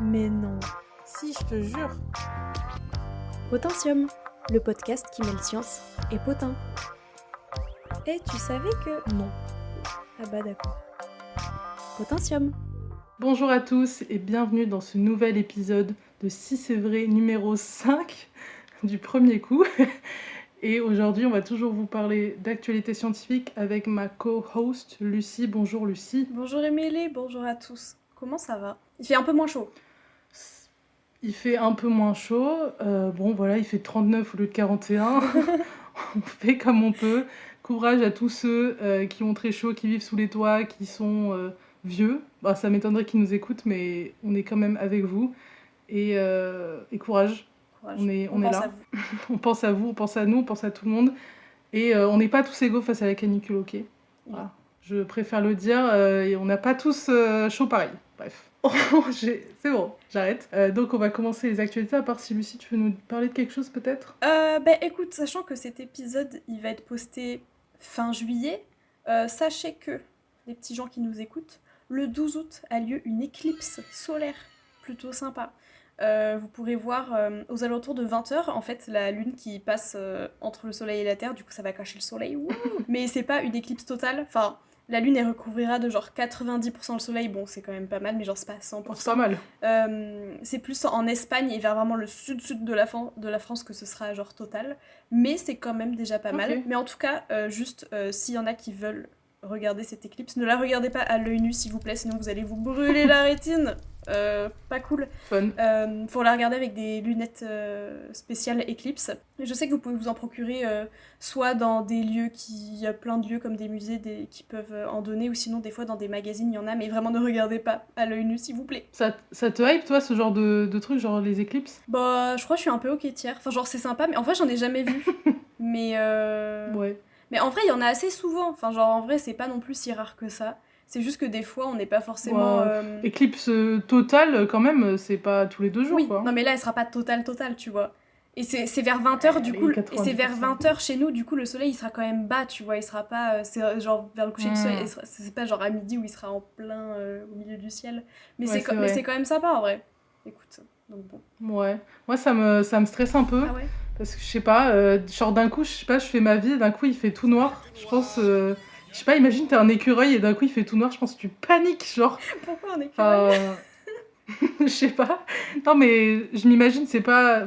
Mais non. Si, je te jure. Potentium, le podcast qui mêle science et potin. Et tu savais que... Non. Ah bah d'accord. Potentium. Bonjour à tous et bienvenue dans ce nouvel épisode de Si c'est vrai numéro 5 du premier coup. Et aujourd'hui, on va toujours vous parler d'actualité scientifique avec ma co-host Lucie. Bonjour Lucie. Bonjour Émilie, bonjour à tous. Comment ça va ? Il fait un peu moins chaud. Il fait un peu moins chaud. Bon, voilà, il fait 39 au lieu de 41. On fait comme on peut. Courage à tous ceux qui ont très chaud, qui vivent sous les toits, qui sont vieux. Bah, ça m'étonnerait qu'ils nous écoutent, mais on est quand même avec vous. Et courage. On est là. On pense à vous, on pense à nous, on pense à tout le monde. Et on n'est pas tous égaux face à la canicule, ok ? Voilà. Je préfère le dire. Et on n'a pas tous chaud pareil. Bref. C'est bon, j'arrête. Donc on va commencer les actualités, à part si Lucie, tu veux nous parler de quelque chose peut-être ? Écoute, sachant que cet épisode, il va être posté fin juillet, sachez que, les petits gens qui nous écoutent, le 12 août a lieu une éclipse solaire, plutôt sympa. Vous pourrez voir aux alentours de 20h, en fait, la lune qui passe entre le soleil et la terre, du coup ça va cacher le soleil, mais c'est pas une éclipse totale, enfin... La lune, elle recouvrira de genre 90% le soleil, bon c'est quand même pas mal, mais genre c'est pas 100%. C'est pas mal. C'est plus en Espagne et vers vraiment le sud-sud de la France que ce sera genre total, mais c'est quand même déjà pas mal. Mais en tout cas, s'il y en a qui veulent regarder cette éclipse, ne la regardez pas à l'œil nu s'il vous plaît, sinon vous allez vous brûler la rétine. Pas cool. Fun. Faut la regarder avec des lunettes spéciales Eclipse. Je sais que vous pouvez vous en procurer soit dans des lieux il y a plein de lieux comme des musées qui peuvent en donner, ou sinon des fois dans des magazines il y en a, mais vraiment ne regardez pas à l'œil nu s'il vous plaît. Ça te hype toi ce genre de truc, genre les éclipses ? Bah je crois que je suis un peu hoquetière, enfin genre c'est sympa, mais en vrai j'en ai jamais vu. Mais ouais. Mais en vrai il y en a assez souvent, enfin genre en vrai c'est pas non plus si rare que ça. C'est juste que des fois, on n'est pas forcément... Éclipse totale, quand même, c'est pas tous les 2 jours, oui, quoi. Non mais là, elle sera pas totale, tu vois. Et c'est vers 20h, du coup... Et c'est vers 20h chez nous, du coup, le soleil, il sera quand même bas, tu vois. Il sera pas... c'est genre vers le coucher du soleil. C'est pas genre à midi où il sera en plein au milieu du ciel. Mais c'est quand même sympa, en vrai. Écoute, donc bon. Ouais. Moi, ça me stresse un peu. Ah ouais ? Parce que, je sais pas, genre d'un coup, je fais ma vie, et d'un coup, il fait tout noir. Je pense... Je sais pas, imagine, t'es un écureuil et d'un coup il fait tout noir, je pense que tu paniques, genre. Pourquoi un écureuil ? Je sais pas. Non, mais je m'imagine, c'est pas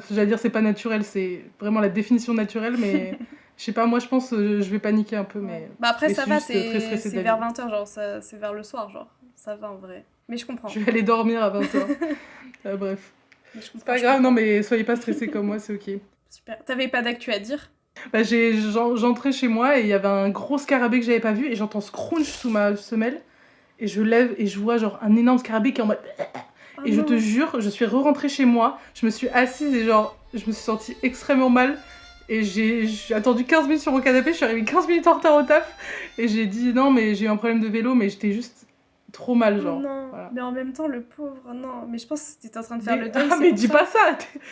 naturel, c'est vraiment la définition naturelle, mais je sais pas, moi je pense je vais paniquer un peu, mais. Bah après, mais ça va, c'est vers vie. 20h, genre, c'est vers le soir, genre. Ça va en vrai. Mais je comprends. Je vais aller dormir à 20h. Bref. C'est pas grave, non, mais soyez pas stressés comme moi, c'est ok. Super. T'avais pas d'actu à dire ? Bah, j'entrais chez moi et il y avait un gros scarabée que j'avais pas vu et j'entends ce crunch sous ma semelle et je lève et je vois genre un énorme scarabée qui est en mode et je te jure, je suis re-rentrée chez moi, je me suis assise et genre je me suis sentie extrêmement mal et j'ai attendu 15 minutes sur mon canapé, je suis arrivée 15 minutes en retard au taf et j'ai dit non mais j'ai eu un problème de vélo mais j'étais juste trop mal genre. Non, voilà. Mais en même temps le pauvre, non, mais je pense que t'étais en train de faire le deuil. Ah mais dis pas ça, tu me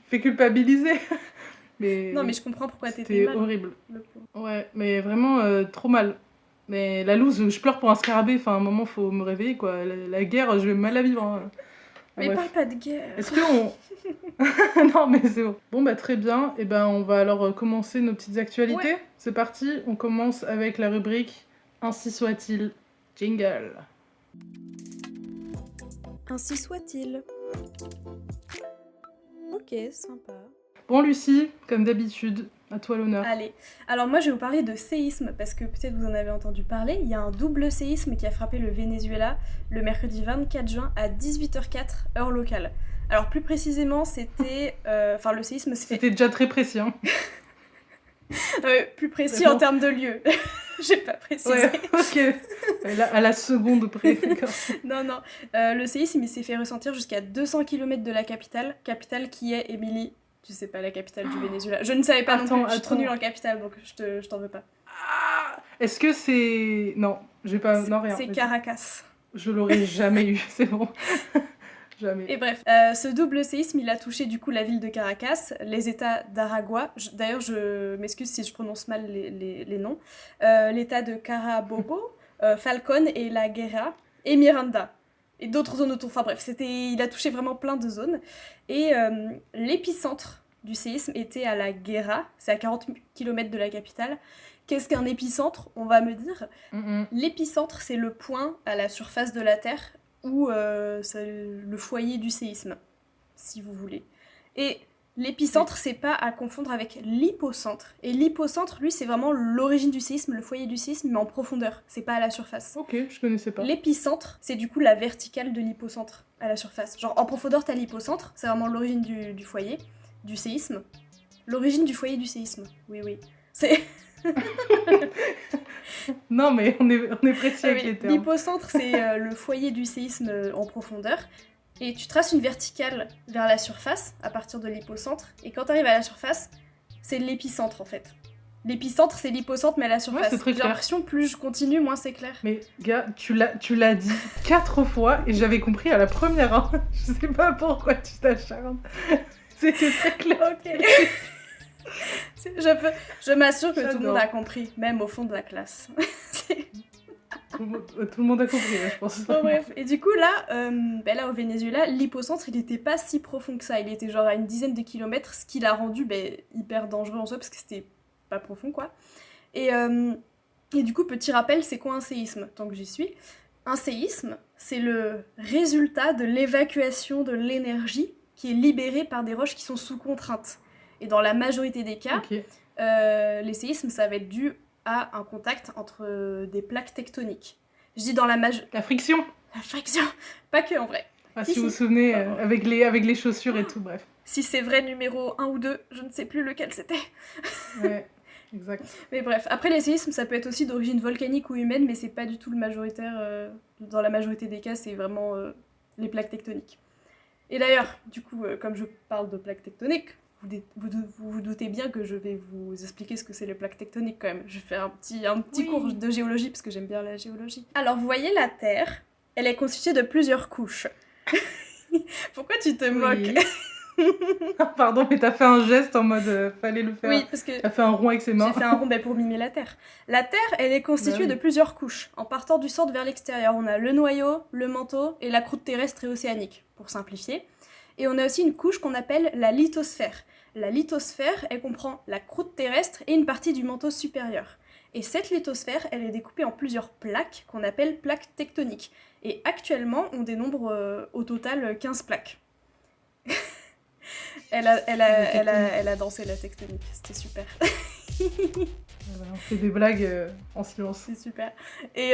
fais culpabiliser. Mais non mais je comprends pourquoi t'étais mal. C'était horrible. Ouais, mais vraiment trop mal. Mais la loose, je pleure pour un scarabée, enfin à un moment faut me réveiller quoi. La guerre, je vais mal la vivre. Hein. Mais parle pas de guerre. Est-ce qu'on... non mais c'est bon. Bon bah très bien, et ben on va alors commencer nos petites actualités. Ouais. C'est parti, on commence avec la rubrique Ainsi soit-il. Jingle. Ainsi soit-il. Ok, sympa. Bon Lucie, comme d'habitude, à toi l'honneur. Allez, alors moi je vais vous parler de séisme, parce que peut-être vous en avez entendu parler. Il y a un double séisme qui a frappé le Venezuela le mercredi 24 juin à 18h04, heure locale. Alors plus précisément, c'était... Enfin le séisme... C'était déjà très précis, hein. Plus précis en termes de lieu. J'ai pas précisé. Ouais, ok. À la seconde près. Non. Le séisme, il s'est fait ressentir jusqu'à 200 km de la capitale qui est, Émilie, tu sais pas la capitale du Venezuela. Je ne savais pas non plus, je suis trop nulle en capitale, donc je t'en veux pas. Est-ce que c'est... Non, j'ai pas... Non, rien. C'est Caracas. Je l'aurais jamais eu, c'est bon. Jamais. Et bref, ce double séisme, il a touché du coup la ville de Caracas, les états d'Aragua, d'ailleurs je m'excuse si je prononce mal les noms, l'état de Carabobo, Falcón et La Guera, et Miranda. et d'autres zones autour. Enfin bref, il a touché vraiment plein de zones. Et l'épicentre du séisme était à la Guera, c'est à 40 km de la capitale. Qu'est-ce qu'un épicentre, on va me dire? L'épicentre, c'est le point à la surface de la Terre où c'est le foyer du séisme, si vous voulez. Et l'épicentre, c'est pas à confondre avec l'hypocentre. Et l'hypocentre, lui, c'est vraiment l'origine du séisme, le foyer du séisme, mais en profondeur. C'est pas à la surface. Ok, je connaissais pas. L'épicentre, c'est du coup la verticale de l'hypocentre à la surface. Genre en profondeur, t'as l'hypocentre, c'est vraiment l'origine du foyer, du séisme. L'origine du foyer du séisme. Oui. C'est... Non, mais on est précis avec les termes. L'hypocentre, c'est le foyer du séisme en profondeur. Et tu traces une verticale vers la surface à partir de l'hypocentre. Et quand tu arrives à la surface, c'est l'épicentre en fait. L'épicentre, c'est l'hypocentre, mais à la surface. Ouais, c'est très J'ai clair. l'impression, plus je continue, moins c'est clair. Mais gars, tu l'as dit 4 fois et j'avais compris à la première. Hein. Je sais pas pourquoi tu t'acharnes. C'était très clair. Ok. Je m'assure que tout le monde a compris, même au fond de la classe. Tout le monde a compris, je pense. Bon, bref. Et du coup, là, au Venezuela, l'hypocentre, il était pas si profond que ça. Il était genre à une dizaine de kilomètres, ce qui l'a rendu hyper dangereux en soi, parce que c'était pas profond, quoi. Et du coup, petit rappel, c'est quoi un séisme? Tant que j'y suis. Un séisme, c'est le résultat de l'évacuation de l'énergie qui est libérée par des roches qui sont sous contrainte. Et dans la majorité des cas, les séismes, ça va être dû à un contact entre des plaques tectoniques. Je dis dans la La friction. La friction. Pas que, en vrai. Si vous vous souvenez, avec les chaussures et tout, bref. Si c'est vrai numéro 1 ou 2, je ne sais plus lequel c'était. Ouais, exact. Mais bref, après les séismes, ça peut être aussi d'origine volcanique ou humaine, mais c'est pas du tout le majoritaire. Dans la majorité des cas, c'est vraiment les plaques tectoniques. Et d'ailleurs, du coup, comme je parle de plaques tectoniques, vous doutez bien que je vais vous expliquer ce que c'est les plaques tectoniques quand même. Je vais faire un petit cours de géologie parce que j'aime bien la géologie. Alors, vous voyez la Terre, elle est constituée de plusieurs couches. Pourquoi tu te moques? Pardon, mais t'as fait un geste en mode fallait le faire. Oui, parce que t'as fait un rond avec ses mains. J'ai fait un rond pour mimer la Terre. La Terre, elle est constituée de plusieurs couches. En partant du centre vers l'extérieur, on a le noyau, le manteau et la croûte terrestre et océanique, pour simplifier. Et on a aussi une couche qu'on appelle la lithosphère. La lithosphère, elle comprend la croûte terrestre et une partie du manteau supérieur. Et cette lithosphère, elle est découpée en plusieurs plaques qu'on appelle plaques tectoniques. Et actuellement, on dénombre au total 15 plaques. Elle a dansé la tectonique, c'était super. On fait des blagues en silence. C'est super. Et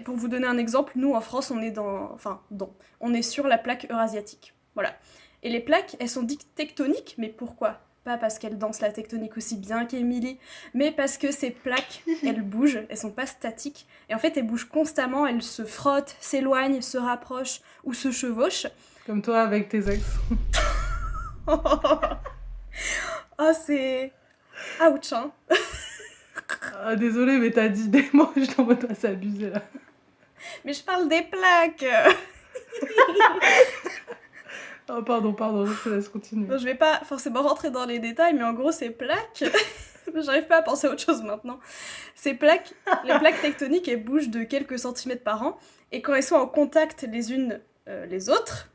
pour vous donner un exemple, nous en France, on est sur la plaque eurasiatique. Voilà. Et les plaques, elles sont dites tectoniques, mais pourquoi? Pas parce qu'elles dansent la tectonique aussi bien qu'Émilie, mais parce que ces plaques, elles bougent, elles sont pas statiques. Et en fait, elles bougent constamment, elles se frottent, s'éloignent, se rapprochent ou se chevauchent. Comme toi avec tes ex. Oh, c'est... Ouch, hein. Désolée, mais t'as dit des mots, je t'en mode, c'est abusé là. Mais je parle des plaques. Oh, pardon, je te laisse continuer. Non, je vais pas forcément rentrer dans les détails, mais en gros, ces plaques... J'arrive pas à penser à autre chose maintenant. Ces plaques, les plaques tectoniques, elles bougent de quelques centimètres par an, et quand elles sont en contact les unes les autres...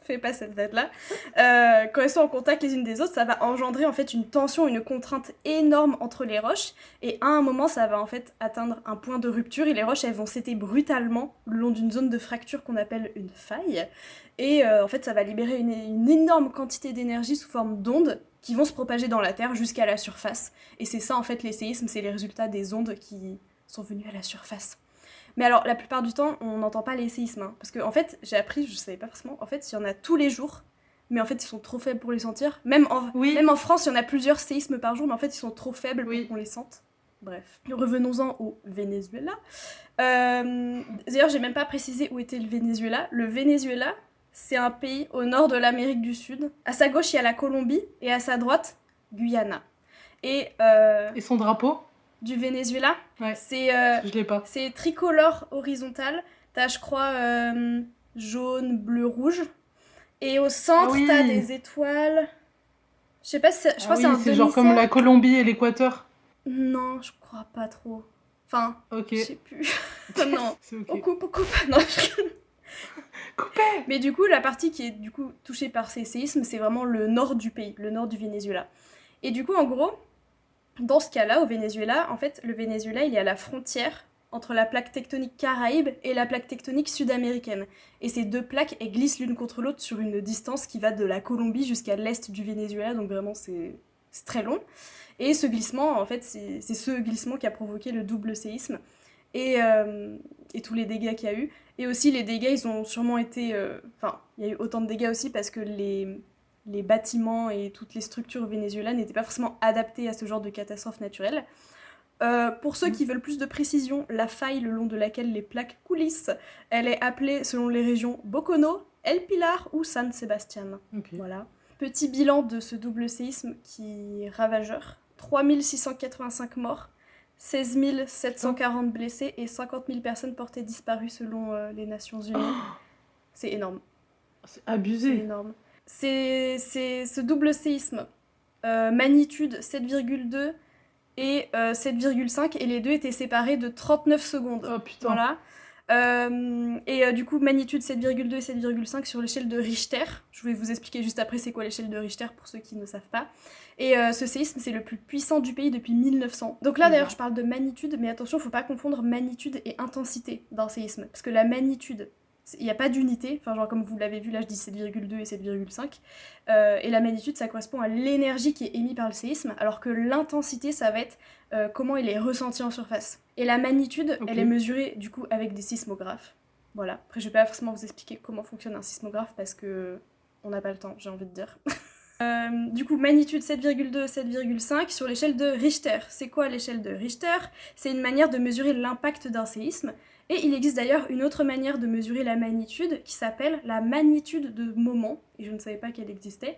Fais pas cette tête-là. Quand elles sont en contact les unes des autres, ça va engendrer en fait une tension, une contrainte énorme entre les roches. Et à un moment, ça va en fait atteindre un point de rupture et les roches, elles vont s'éter brutalement le long d'une zone de fracture qu'on appelle une faille. Et en fait, ça va libérer une énorme quantité d'énergie sous forme d'ondes qui vont se propager dans la Terre jusqu'à la surface. Et c'est ça en fait les séismes, c'est les résultats des ondes qui sont venues à la surface. Mais alors, la plupart du temps, on n'entend pas les séismes. Hein, parce que, en fait, j'ai appris, je savais pas forcément, en fait, il y en a tous les jours, mais en fait, ils sont trop faibles pour les sentir. Même en France, il y en a plusieurs séismes par jour, mais en fait, ils sont trop faibles pour qu'on les sente. Bref. Revenons-en au Venezuela. D'ailleurs, j'ai même pas précisé où était le Venezuela. Le Venezuela, c'est un pays au nord de l'Amérique du Sud. À sa gauche, il y a la Colombie, et à sa droite, Guyana. Et son drapeau du Venezuela, ouais. Je l'ai pas. C'est tricolore horizontal. T'as, je crois, jaune, bleu, rouge. Et au centre, t'as des étoiles. Je sais pas si je crois que c'est un demi-cercle. C'est genre comme la Colombie et l'Équateur. Non, je crois pas trop. Enfin, je sais plus. Non, c'est okay. on coupe. Non, Mais du coup, la partie qui est du coup touchée par ces séismes, c'est vraiment le nord du pays, le nord du Venezuela. Et du coup, en gros, dans ce cas-là, au Venezuela, en fait, le Venezuela, il est à la frontière entre la plaque tectonique caraïbe et la plaque tectonique sud-américaine. Et ces deux plaques, elles glissent l'une contre l'autre sur une distance qui va de la Colombie jusqu'à l'est du Venezuela, donc vraiment c'est très long. Et ce glissement, en fait, c'est ce glissement qui a provoqué le double séisme et tous les dégâts qu'il y a eu. Et aussi, les dégâts, ils ont sûrement été... Enfin, il y a eu autant de dégâts aussi parce que les bâtiments et toutes les structures vénézuéliennes n'étaient pas forcément adaptées à ce genre de catastrophe naturelle. Pour ceux qui veulent plus de précision, la faille le long de laquelle les plaques coulissent, elle est appelée selon les régions Bocono, El Pilar ou San Sebastián. Okay. Voilà. Petit bilan de ce double séisme qui est ravageur. 3685 morts, 16 740 blessés et 50 000 personnes portées disparues selon les Nations Unies. C'est énorme. C'est abusé. C'est énorme. C'est ce double séisme, magnitude 7,2 et 7,5, et les deux étaient séparés de 39 secondes. Oh putain. Voilà. Du coup, magnitude 7,2 et 7,5 sur l'échelle de Richter. Je vais vous expliquer juste après c'est quoi l'échelle de Richter pour ceux qui ne savent pas. Et ce séisme, c'est le plus puissant du pays depuis 1900. Donc là, d'ailleurs, je parle de magnitude, mais attention, faut pas confondre magnitude et intensité d'un séisme. Parce que la magnitude, il n'y a pas d'unité, enfin genre comme vous l'avez vu là je dis 7,2 et 7,5, et la magnitude ça correspond à l'énergie qui est émise par le séisme, alors que l'intensité ça va être comment il est ressenti en surface. Et la magnitude elle est mesurée du coup avec des sismographes, voilà. Après je vais pas forcément vous expliquer comment fonctionne un sismographe parce que on n'a pas le temps, j'ai envie de dire. Du coup, magnitude 7,2, 7,5 sur l'échelle de Richter. C'est quoi l'échelle de Richter? C'est une manière de mesurer l'impact d'un séisme. Et il existe d'ailleurs une autre manière de mesurer la magnitude qui s'appelle la magnitude de moment. Et je ne savais pas qu'elle existait.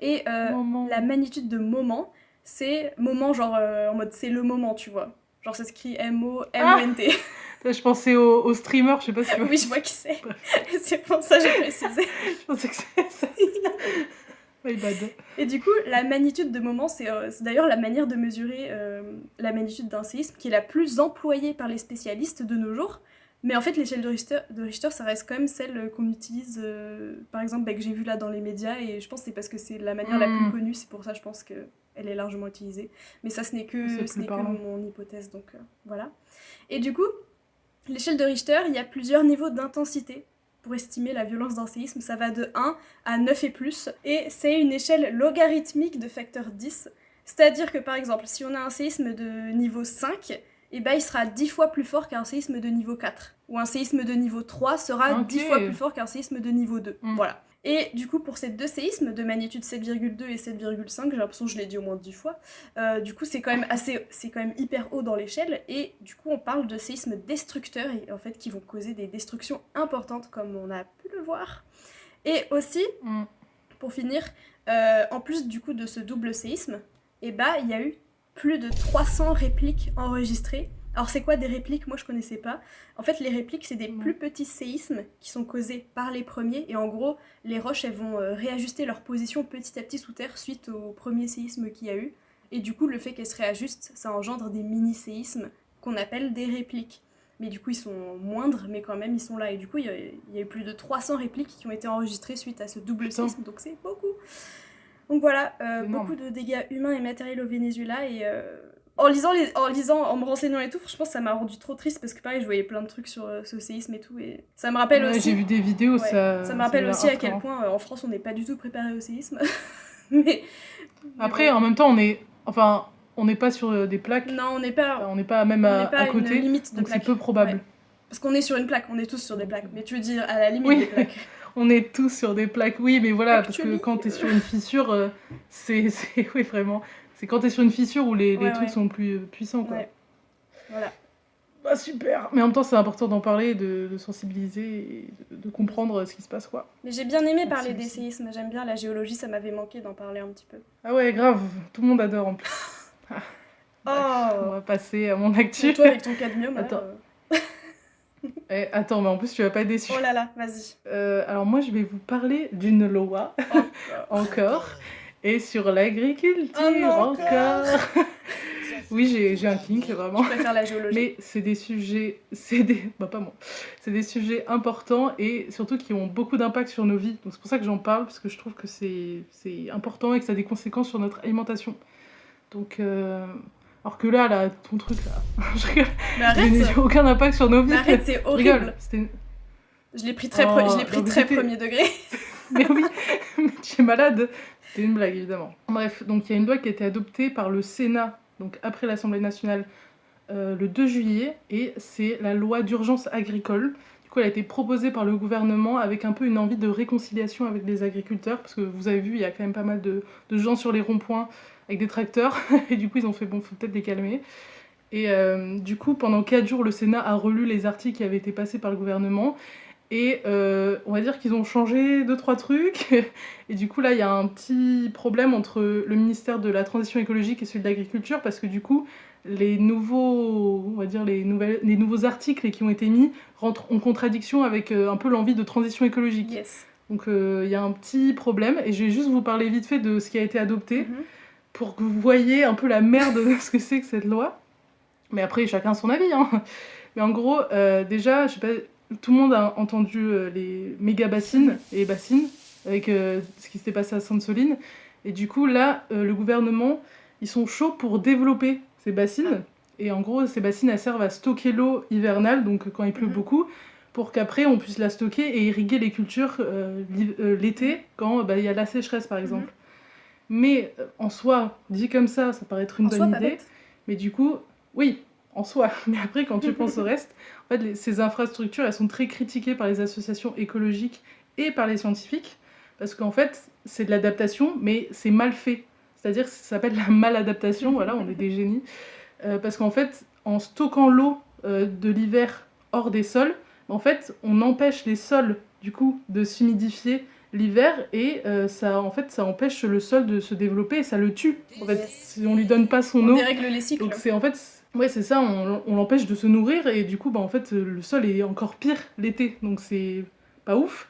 Et la magnitude de moment, c'est moment genre en mode c'est le moment, tu vois. Genre ça s'écrit M-O-M-O-N-T. Je pensais au streamer, je sais pas si tu vois. Oui, je vois qui c'est. C'est pour ça que j'ai précisé. Je pensais que c'est ça. My bad. Et du coup, la magnitude de moment, c'est d'ailleurs la manière de mesurer la magnitude d'un séisme qui est la plus employée par les spécialistes de nos jours. Mais en fait, l'échelle de Richter, ça reste quand même celle qu'on utilise, par exemple, que j'ai vue là dans les médias, et je pense que c'est parce que c'est la manière la plus connue, c'est pour ça je pense qu'elle est largement utilisée. Mais ça, ce n'est que mon hypothèse, donc voilà. Et du coup, l'échelle de Richter, il y a plusieurs niveaux d'intensité. Pour estimer la violence d'un séisme, ça va de 1 à 9 et plus, et c'est une échelle logarithmique de facteur 10, c'est-à-dire que par exemple, si on a un séisme de niveau 5, eh ben, il sera 10 fois plus fort qu'un séisme de niveau 4, ou un séisme de niveau 3 sera 10 fois plus fort qu'un séisme de niveau 2, voilà. Et du coup, pour ces deux séismes de magnitude 7,2 et 7,5, j'ai l'impression que je l'ai dit au moins 10 fois, du coup c'est quand même hyper haut dans l'échelle, et du coup on parle de séismes destructeurs, et en fait qui vont causer des destructions importantes comme on a pu le voir. Et aussi, pour finir, en plus du coup de ce double séisme, il y a eu plus de 300 répliques enregistrées. Alors c'est quoi des répliques? Moi je connaissais pas. En fait les répliques c'est des plus petits séismes qui sont causés par les premiers, et en gros les roches elles vont réajuster leur position petit à petit sous terre suite au premier séisme qu'il y a eu, et du coup le fait qu'elles se réajustent ça engendre des mini-séismes qu'on appelle des répliques. Mais du coup ils sont moindres mais quand même ils sont là, et du coup il y a eu plus de 300 répliques qui ont été enregistrées suite à ce double séisme, donc c'est beaucoup. Donc voilà, beaucoup de dégâts humains et matériels au Venezuela, et en me renseignant et tout, franchement ça m'a rendu trop triste parce que pareil je voyais plein de trucs sur ce séisme et tout, et ça me rappelle aussi... J'ai vu des vidéos, ça me rappelle aussi à quel point en France on n'est pas du tout préparé au séisme. mais après en même temps on n'est pas sur des plaques. Non, on n'est pas même à côté, limite de donc plaque. c'est peu probable. Ouais. Parce qu'on est sur une plaque, on est tous sur des plaques, mais tu veux dire à la limite des plaques. On est tous sur des plaques, oui, mais voilà, Actually. parce que quand t'es sur une fissure, c'est oui, vraiment. C'est quand t'es sur une fissure où les trucs sont plus puissants, quoi. Ouais. Voilà. Bah super. Mais en même temps, c'est important d'en parler, de sensibiliser et de comprendre ce qui se passe, quoi. Mais j'ai bien aimé parler des séismes, j'aime bien la géologie, ça m'avait manqué d'en parler un petit peu. Ah ouais, grave, tout le monde adore en plus. On va passer à mon actu. Et toi avec ton cadmium, attends. Attends, mais en plus tu vas pas être déçu. Oh là là, vas-y. Alors moi je vais vous parler d'une loi encore et sur l'agriculture encore. Oui, j'ai un kink, vraiment. Je préfère la géologie. Mais c'est des sujets... Bah, pas moi. C'est des sujets importants et surtout qui ont beaucoup d'impact sur nos vies. Donc c'est pour ça que j'en parle, parce que je trouve que c'est important et que ça a des conséquences sur notre alimentation. Donc... Alors que là, ton truc, là... Je rigole. Mais arrête. Il n'y a aucun impact sur nos vies. Mais arrête, c'est Je horrible. rigole. Je l'ai pris très, Oh, très premier degré. Mais oui, mais tu es malade. C'était une blague, évidemment. Bref, donc il y a une loi qui a été adoptée par le Sénat, donc après l'Assemblée nationale, le 2 juillet, et c'est la loi d'urgence agricole. Du coup, elle a été proposée par le gouvernement avec un peu une envie de réconciliation avec les agriculteurs, parce que vous avez vu, il y a quand même pas mal de gens sur les ronds-points avec des tracteurs, et du coup, ils ont fait, bon, faut peut-être les calmer. Et du coup, pendant 4 jours, le Sénat a relu les articles qui avaient été passés par le gouvernement, et on va dire qu'ils ont changé 2-3 trucs. Et du coup, là, il y a un petit problème entre le ministère de la Transition écologique et celui de l'Agriculture, parce que du coup, les nouveaux articles qui ont été mis rentrent en contradiction avec un peu l'envie de transition écologique. Yes. Donc, il y a un petit problème. Et je vais juste vous parler vite fait de ce qui a été adopté, pour que vous voyez un peu la merde de ce que c'est que cette loi. Mais après, chacun son avis, hein. Mais en gros, déjà, je sais pas... Tout le monde a entendu les méga bassines et les bassines avec ce qui s'était passé à Sainte-Soline. Et du coup, là, le gouvernement, ils sont chauds pour développer ces bassines. Et en gros, ces bassines, elles servent à stocker l'eau hivernale, donc quand il pleut beaucoup, pour qu'après, on puisse la stocker et irriguer les cultures l'été, quand il y a la sécheresse, par exemple. Mais en soi, dit comme ça paraît être une bonne idée. Mais du coup, oui, en soi. Mais après, quand tu penses au reste, en fait, ces infrastructures, elles sont très critiquées par les associations écologiques et par les scientifiques, parce qu'en fait, c'est de l'adaptation, mais c'est mal fait. C'est-à-dire que ça s'appelle la maladaptation, voilà, on est des génies. Parce qu'en fait, en stockant l'eau de l'hiver hors des sols, en fait, on empêche les sols, du coup, de s'humidifier l'hiver, et ça empêche le sol de se développer, et ça le tue. En fait, si on lui donne pas son eau... On dérègle les cycles. Donc c'est en fait... Ouais, c'est ça, on l'empêche de se nourrir, et du coup, en fait, le sol est encore pire l'été, donc c'est pas ouf.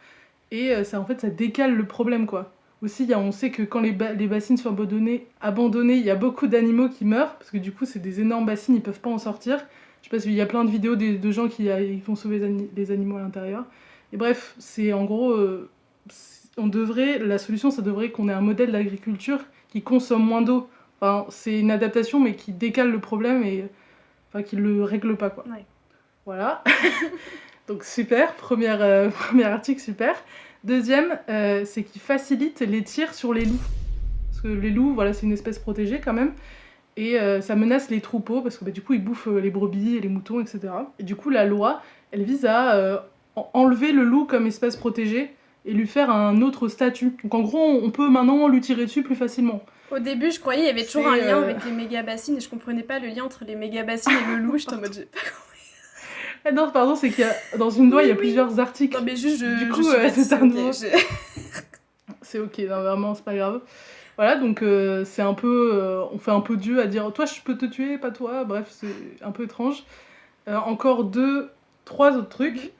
Et ça décale le problème, quoi. Aussi, on sait que quand les bassines sont abandonnées, il y a beaucoup d'animaux qui meurent, parce que du coup, c'est des énormes bassines, ils peuvent pas en sortir. Je sais pas s'il y a plein de vidéos de gens qui vont sauver les animaux à l'intérieur. Et bref, c'est en gros... la solution, ça devrait qu'on ait un modèle d'agriculture qui consomme moins d'eau. Enfin, c'est une adaptation, mais qui décale le problème et qui le règle pas, quoi. Ouais. Voilà. Donc super, premier article, super. Deuxième, c'est qu'il facilite les tirs sur les loups. Parce que les loups, voilà, c'est une espèce protégée quand même. Et ça menace les troupeaux, parce que du coup, ils bouffent les brebis et les moutons, etc. Et du coup, la loi, elle vise à enlever le loup comme espèce protégée et lui faire un autre statut. Donc en gros, on peut maintenant lui tirer dessus plus facilement. Au début, je croyais qu'il y avait toujours un lien avec les méga-bassines, et je comprenais pas le lien entre les méga-bassines et le loup. J'étais en mode... j'ai pas compris. Non, pardon, c'est qu'il y a... Dans une loi, il y a plusieurs articles. Non, mais juste, du coup, c'est un mot. C'est ok, non, vraiment, c'est pas grave. Voilà, donc c'est un peu... on fait un peu Dieu à dire « Toi, je peux te tuer, pas toi ». Bref, c'est un peu étrange. Encore 3 autres trucs.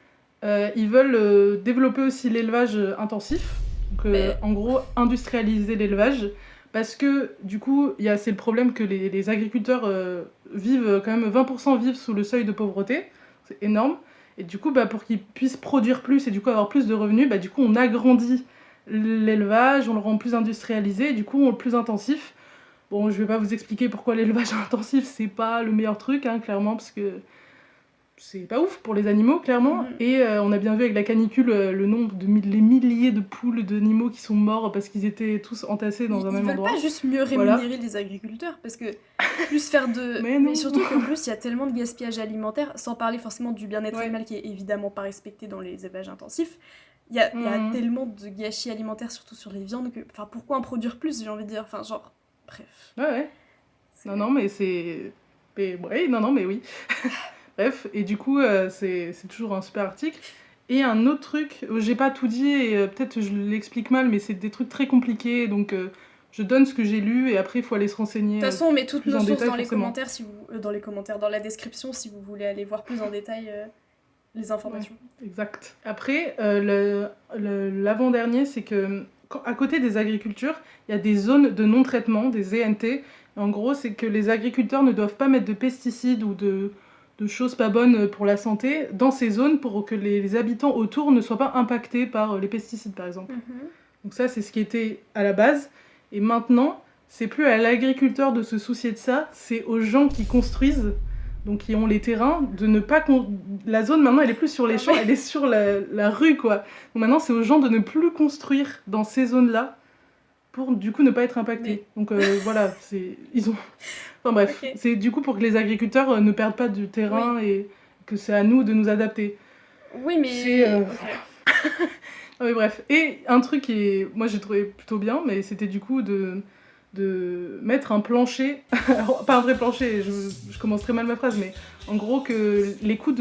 Ils veulent développer aussi l'élevage intensif. Donc, en gros, industrialiser l'élevage. Parce que, du coup, c'est le problème que les agriculteurs vivent, quand même, 20% vivent sous le seuil de pauvreté. C'est énorme. Et du coup, pour qu'ils puissent produire plus et du coup avoir plus de revenus, du coup, on agrandit l'élevage, on le rend plus industrialisé, et du coup, on le plus intensif. Bon, je vais pas vous expliquer pourquoi l'élevage intensif, c'est pas le meilleur truc, hein, clairement, parce que c'est pas ouf pour les animaux, clairement. Et on a bien vu avec la canicule le nombre les milliers de poules, d'animaux qui sont morts parce qu'ils étaient tous entassés dans un même endroit. Ils veulent pas juste mieux rémunérer les agriculteurs, parce que plus faire de... mais surtout que plus il y a tellement de gaspillage alimentaire, sans parler forcément du bien-être animal qui est évidemment pas respecté dans les élevages intensifs. Il y a tellement de gâchis alimentaires, surtout sur les viandes, que... Enfin, pourquoi en produire plus, j'ai envie de dire. Enfin, genre... Bref. Ouais. Non, mais c'est... Mais oui. Bref, et du coup, c'est toujours un super article. Et un autre truc, j'ai pas tout dit, et peut-être je l'explique mal, mais c'est des trucs très compliqués, donc je donne ce que j'ai lu, et après il faut aller se renseigner. De toute façon, on met toutes nos sources détail, dans les commentaires, dans la description, si vous voulez aller voir plus en détail les informations. Ouais, exact. Après, l'avant-dernier, c'est que à côté des agricultures, il y a des zones de non-traitement, des ZNT, En gros, c'est que les agriculteurs ne doivent pas mettre de pesticides ou de choses pas bonnes pour la santé dans ces zones pour que les habitants autour ne soient pas impactés par les pesticides, par exemple. Donc ça, c'est ce qui était à la base. Et maintenant, c'est plus à l'agriculteur de se soucier de ça, c'est aux gens qui construisent, donc qui ont les terrains, de ne pas... La zone, maintenant, elle est plus sur les champs, elle est sur la rue, quoi. Donc maintenant, c'est aux gens de ne plus construire dans ces zones-là, pour du coup ne pas être impactés. Donc voilà, ils ont... Enfin bref, okay. C'est du coup pour que les agriculteurs ne perdent pas du terrain et que c'est à nous de nous adapter. Oui, mais... C'est... non, mais bref. Et un truc qui moi j'ai trouvé plutôt bien, mais c'était du coup de mettre un plancher, pas un vrai plancher, je commence très mal ma phrase, mais en gros que les coûts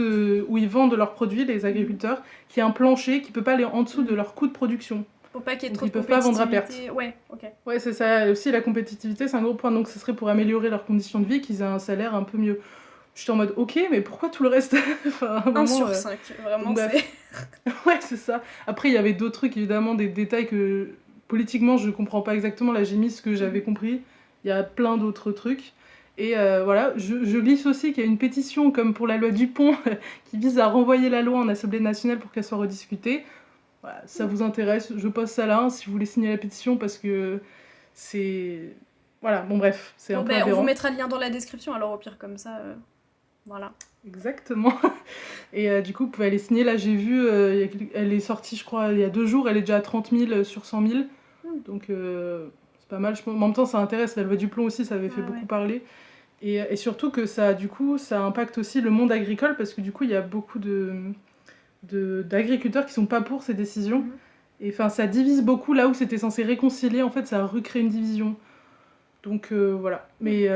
où ils vendent leurs produits, les agriculteurs, qu'il y ait un plancher qui peut pas aller en dessous de leur coût de production. Pour pas qu'il y ait trop de compétitivité. Ils peuvent pas vendre à perte. Ouais, ok. Ouais, c'est ça. Aussi, la compétitivité, c'est un gros point. Donc, ce serait pour améliorer leurs conditions de vie, qu'ils aient un salaire un peu mieux. J'étais en mode, ok, mais pourquoi tout le reste enfin, 1 sur 5, vraiment, c'est... Ouais, c'est ça. Après, il y avait d'autres trucs, évidemment, des détails que, politiquement, je comprends pas exactement. Là, j'ai mis ce que j'avais compris. Il y a plein d'autres trucs. Et voilà, je glisse aussi qu'il y a une pétition, comme pour la loi Dupont, qui vise à renvoyer la loi en Assemblée nationale pour qu'elle soit rediscutée. Voilà, ça vous intéresse, je poste ça là, si vous voulez signer la pétition, parce que c'est... Voilà, bon bref, c'est un peu aberrant. On vous mettra le lien dans la description, alors au pire comme ça, voilà. Exactement. Et du coup, vous pouvez aller signer. Là, j'ai vu, elle est sortie, je crois, il y a 2 jours, elle est déjà à 30 000 sur 100 000. Donc, c'est pas mal. En même temps, ça intéresse. La loi du plomb aussi, ça avait fait beaucoup parler. Et surtout que ça, du coup, ça impacte aussi le monde agricole, parce que du coup, il y a beaucoup d'agriculteurs qui sont pas pour ces décisions. Et enfin, ça divise beaucoup là où c'était censé réconcilier. En fait, ça recrée une division. Donc voilà. Mais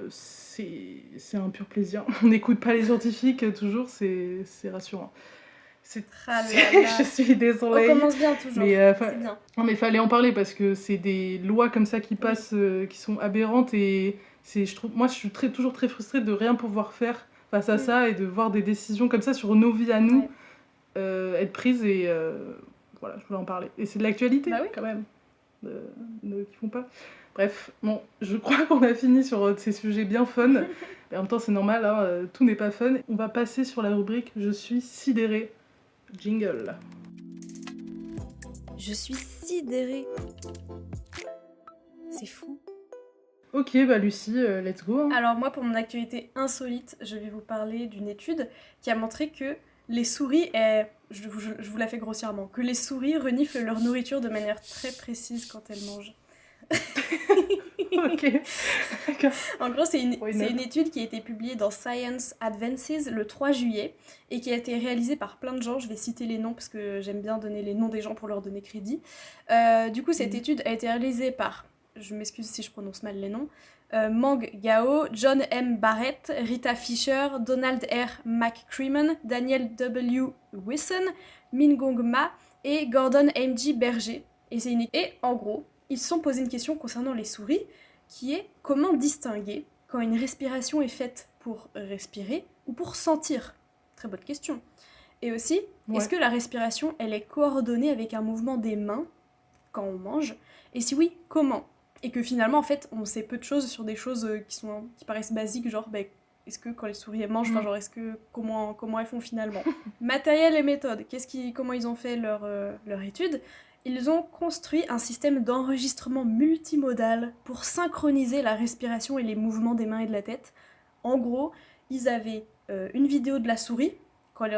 c'est un pur plaisir. On n'écoute pas les scientifiques toujours, c'est rassurant. Je suis désolée. On commence bien toujours. C'est bien. Non, mais il fallait en parler parce que c'est des lois comme ça qui passent, qui sont aberrantes. Et moi, je suis toujours très frustrée de rien pouvoir faire face à ça et de voir des décisions comme ça sur nos vies à nous être prises. Et voilà, je voulais en parler. Et c'est de l'actualité quand même, qui font pas. Bref, bon, je crois qu'on a fini sur ces sujets bien fun. Et en même temps, c'est normal, hein, tout n'est pas fun. On va passer sur la rubrique « Je suis sidérée ». Jingle. Je suis sidérée. C'est fou. Ok, bah Lucie, let's go. Hein. Alors moi, pour mon actualité insolite, je vais vous parler d'une étude qui a montré que les souris, je vous la fais grossièrement, que les souris reniflent leur nourriture de manière très précise quand elles mangent. Ok, d'accord. En gros, c'est une étude qui a été publiée dans Science Advances le 3 juillet et qui a été réalisée par plein de gens. Je vais citer les noms parce que j'aime bien donner les noms des gens pour leur donner crédit. Du coup, cette étude a été réalisée par, je m'excuse si je prononce mal les noms, Mang Gao, John M. Barrett, Rita Fisher, Donald R. McCrimmon, Daniel W. Wilson, Min Gong Ma et Gordon M. G. Berger. Et en gros, ils se sont posé une question concernant les souris, qui est comment distinguer quand une respiration est faite pour respirer ou pour sentir. Très bonne question. Et aussi, est-ce que la respiration, elle est coordonnée avec un mouvement des mains quand on mange? Et si oui, comment? Et que finalement, en fait, on sait peu de choses sur des choses qui paraissent basiques, genre, est-ce que quand les souris elles mangent, genre, comment elles font finalement? Matériel et méthode, comment ils ont fait leur étude? Ils ont construit un système d'enregistrement multimodal pour synchroniser la respiration et les mouvements des mains et de la tête. En gros, ils avaient une vidéo de la souris quand elle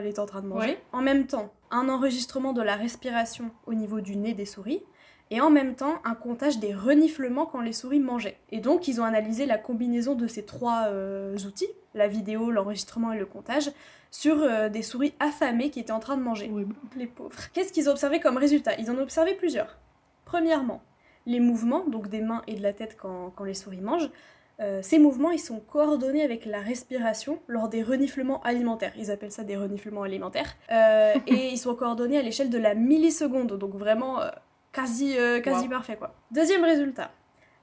est en train de manger, en même temps un enregistrement de la respiration au niveau du nez des souris, et en même temps un comptage des reniflements quand les souris mangeaient. Et donc ils ont analysé la combinaison de ces 3 outils, la vidéo, l'enregistrement et le comptage, sur des souris affamées qui étaient en train de manger. Oui. Les pauvres. Qu'est-ce qu'ils ont observé comme résultat? Ils en ont observé plusieurs. Premièrement, les mouvements, donc des mains et de la tête quand les souris mangent, ces mouvements ils sont coordonnés avec la respiration lors des reniflements alimentaires. Ils appellent ça des reniflements alimentaires. Et ils sont coordonnés à l'échelle de la milliseconde, donc vraiment quasi parfait quoi. Deuxième résultat,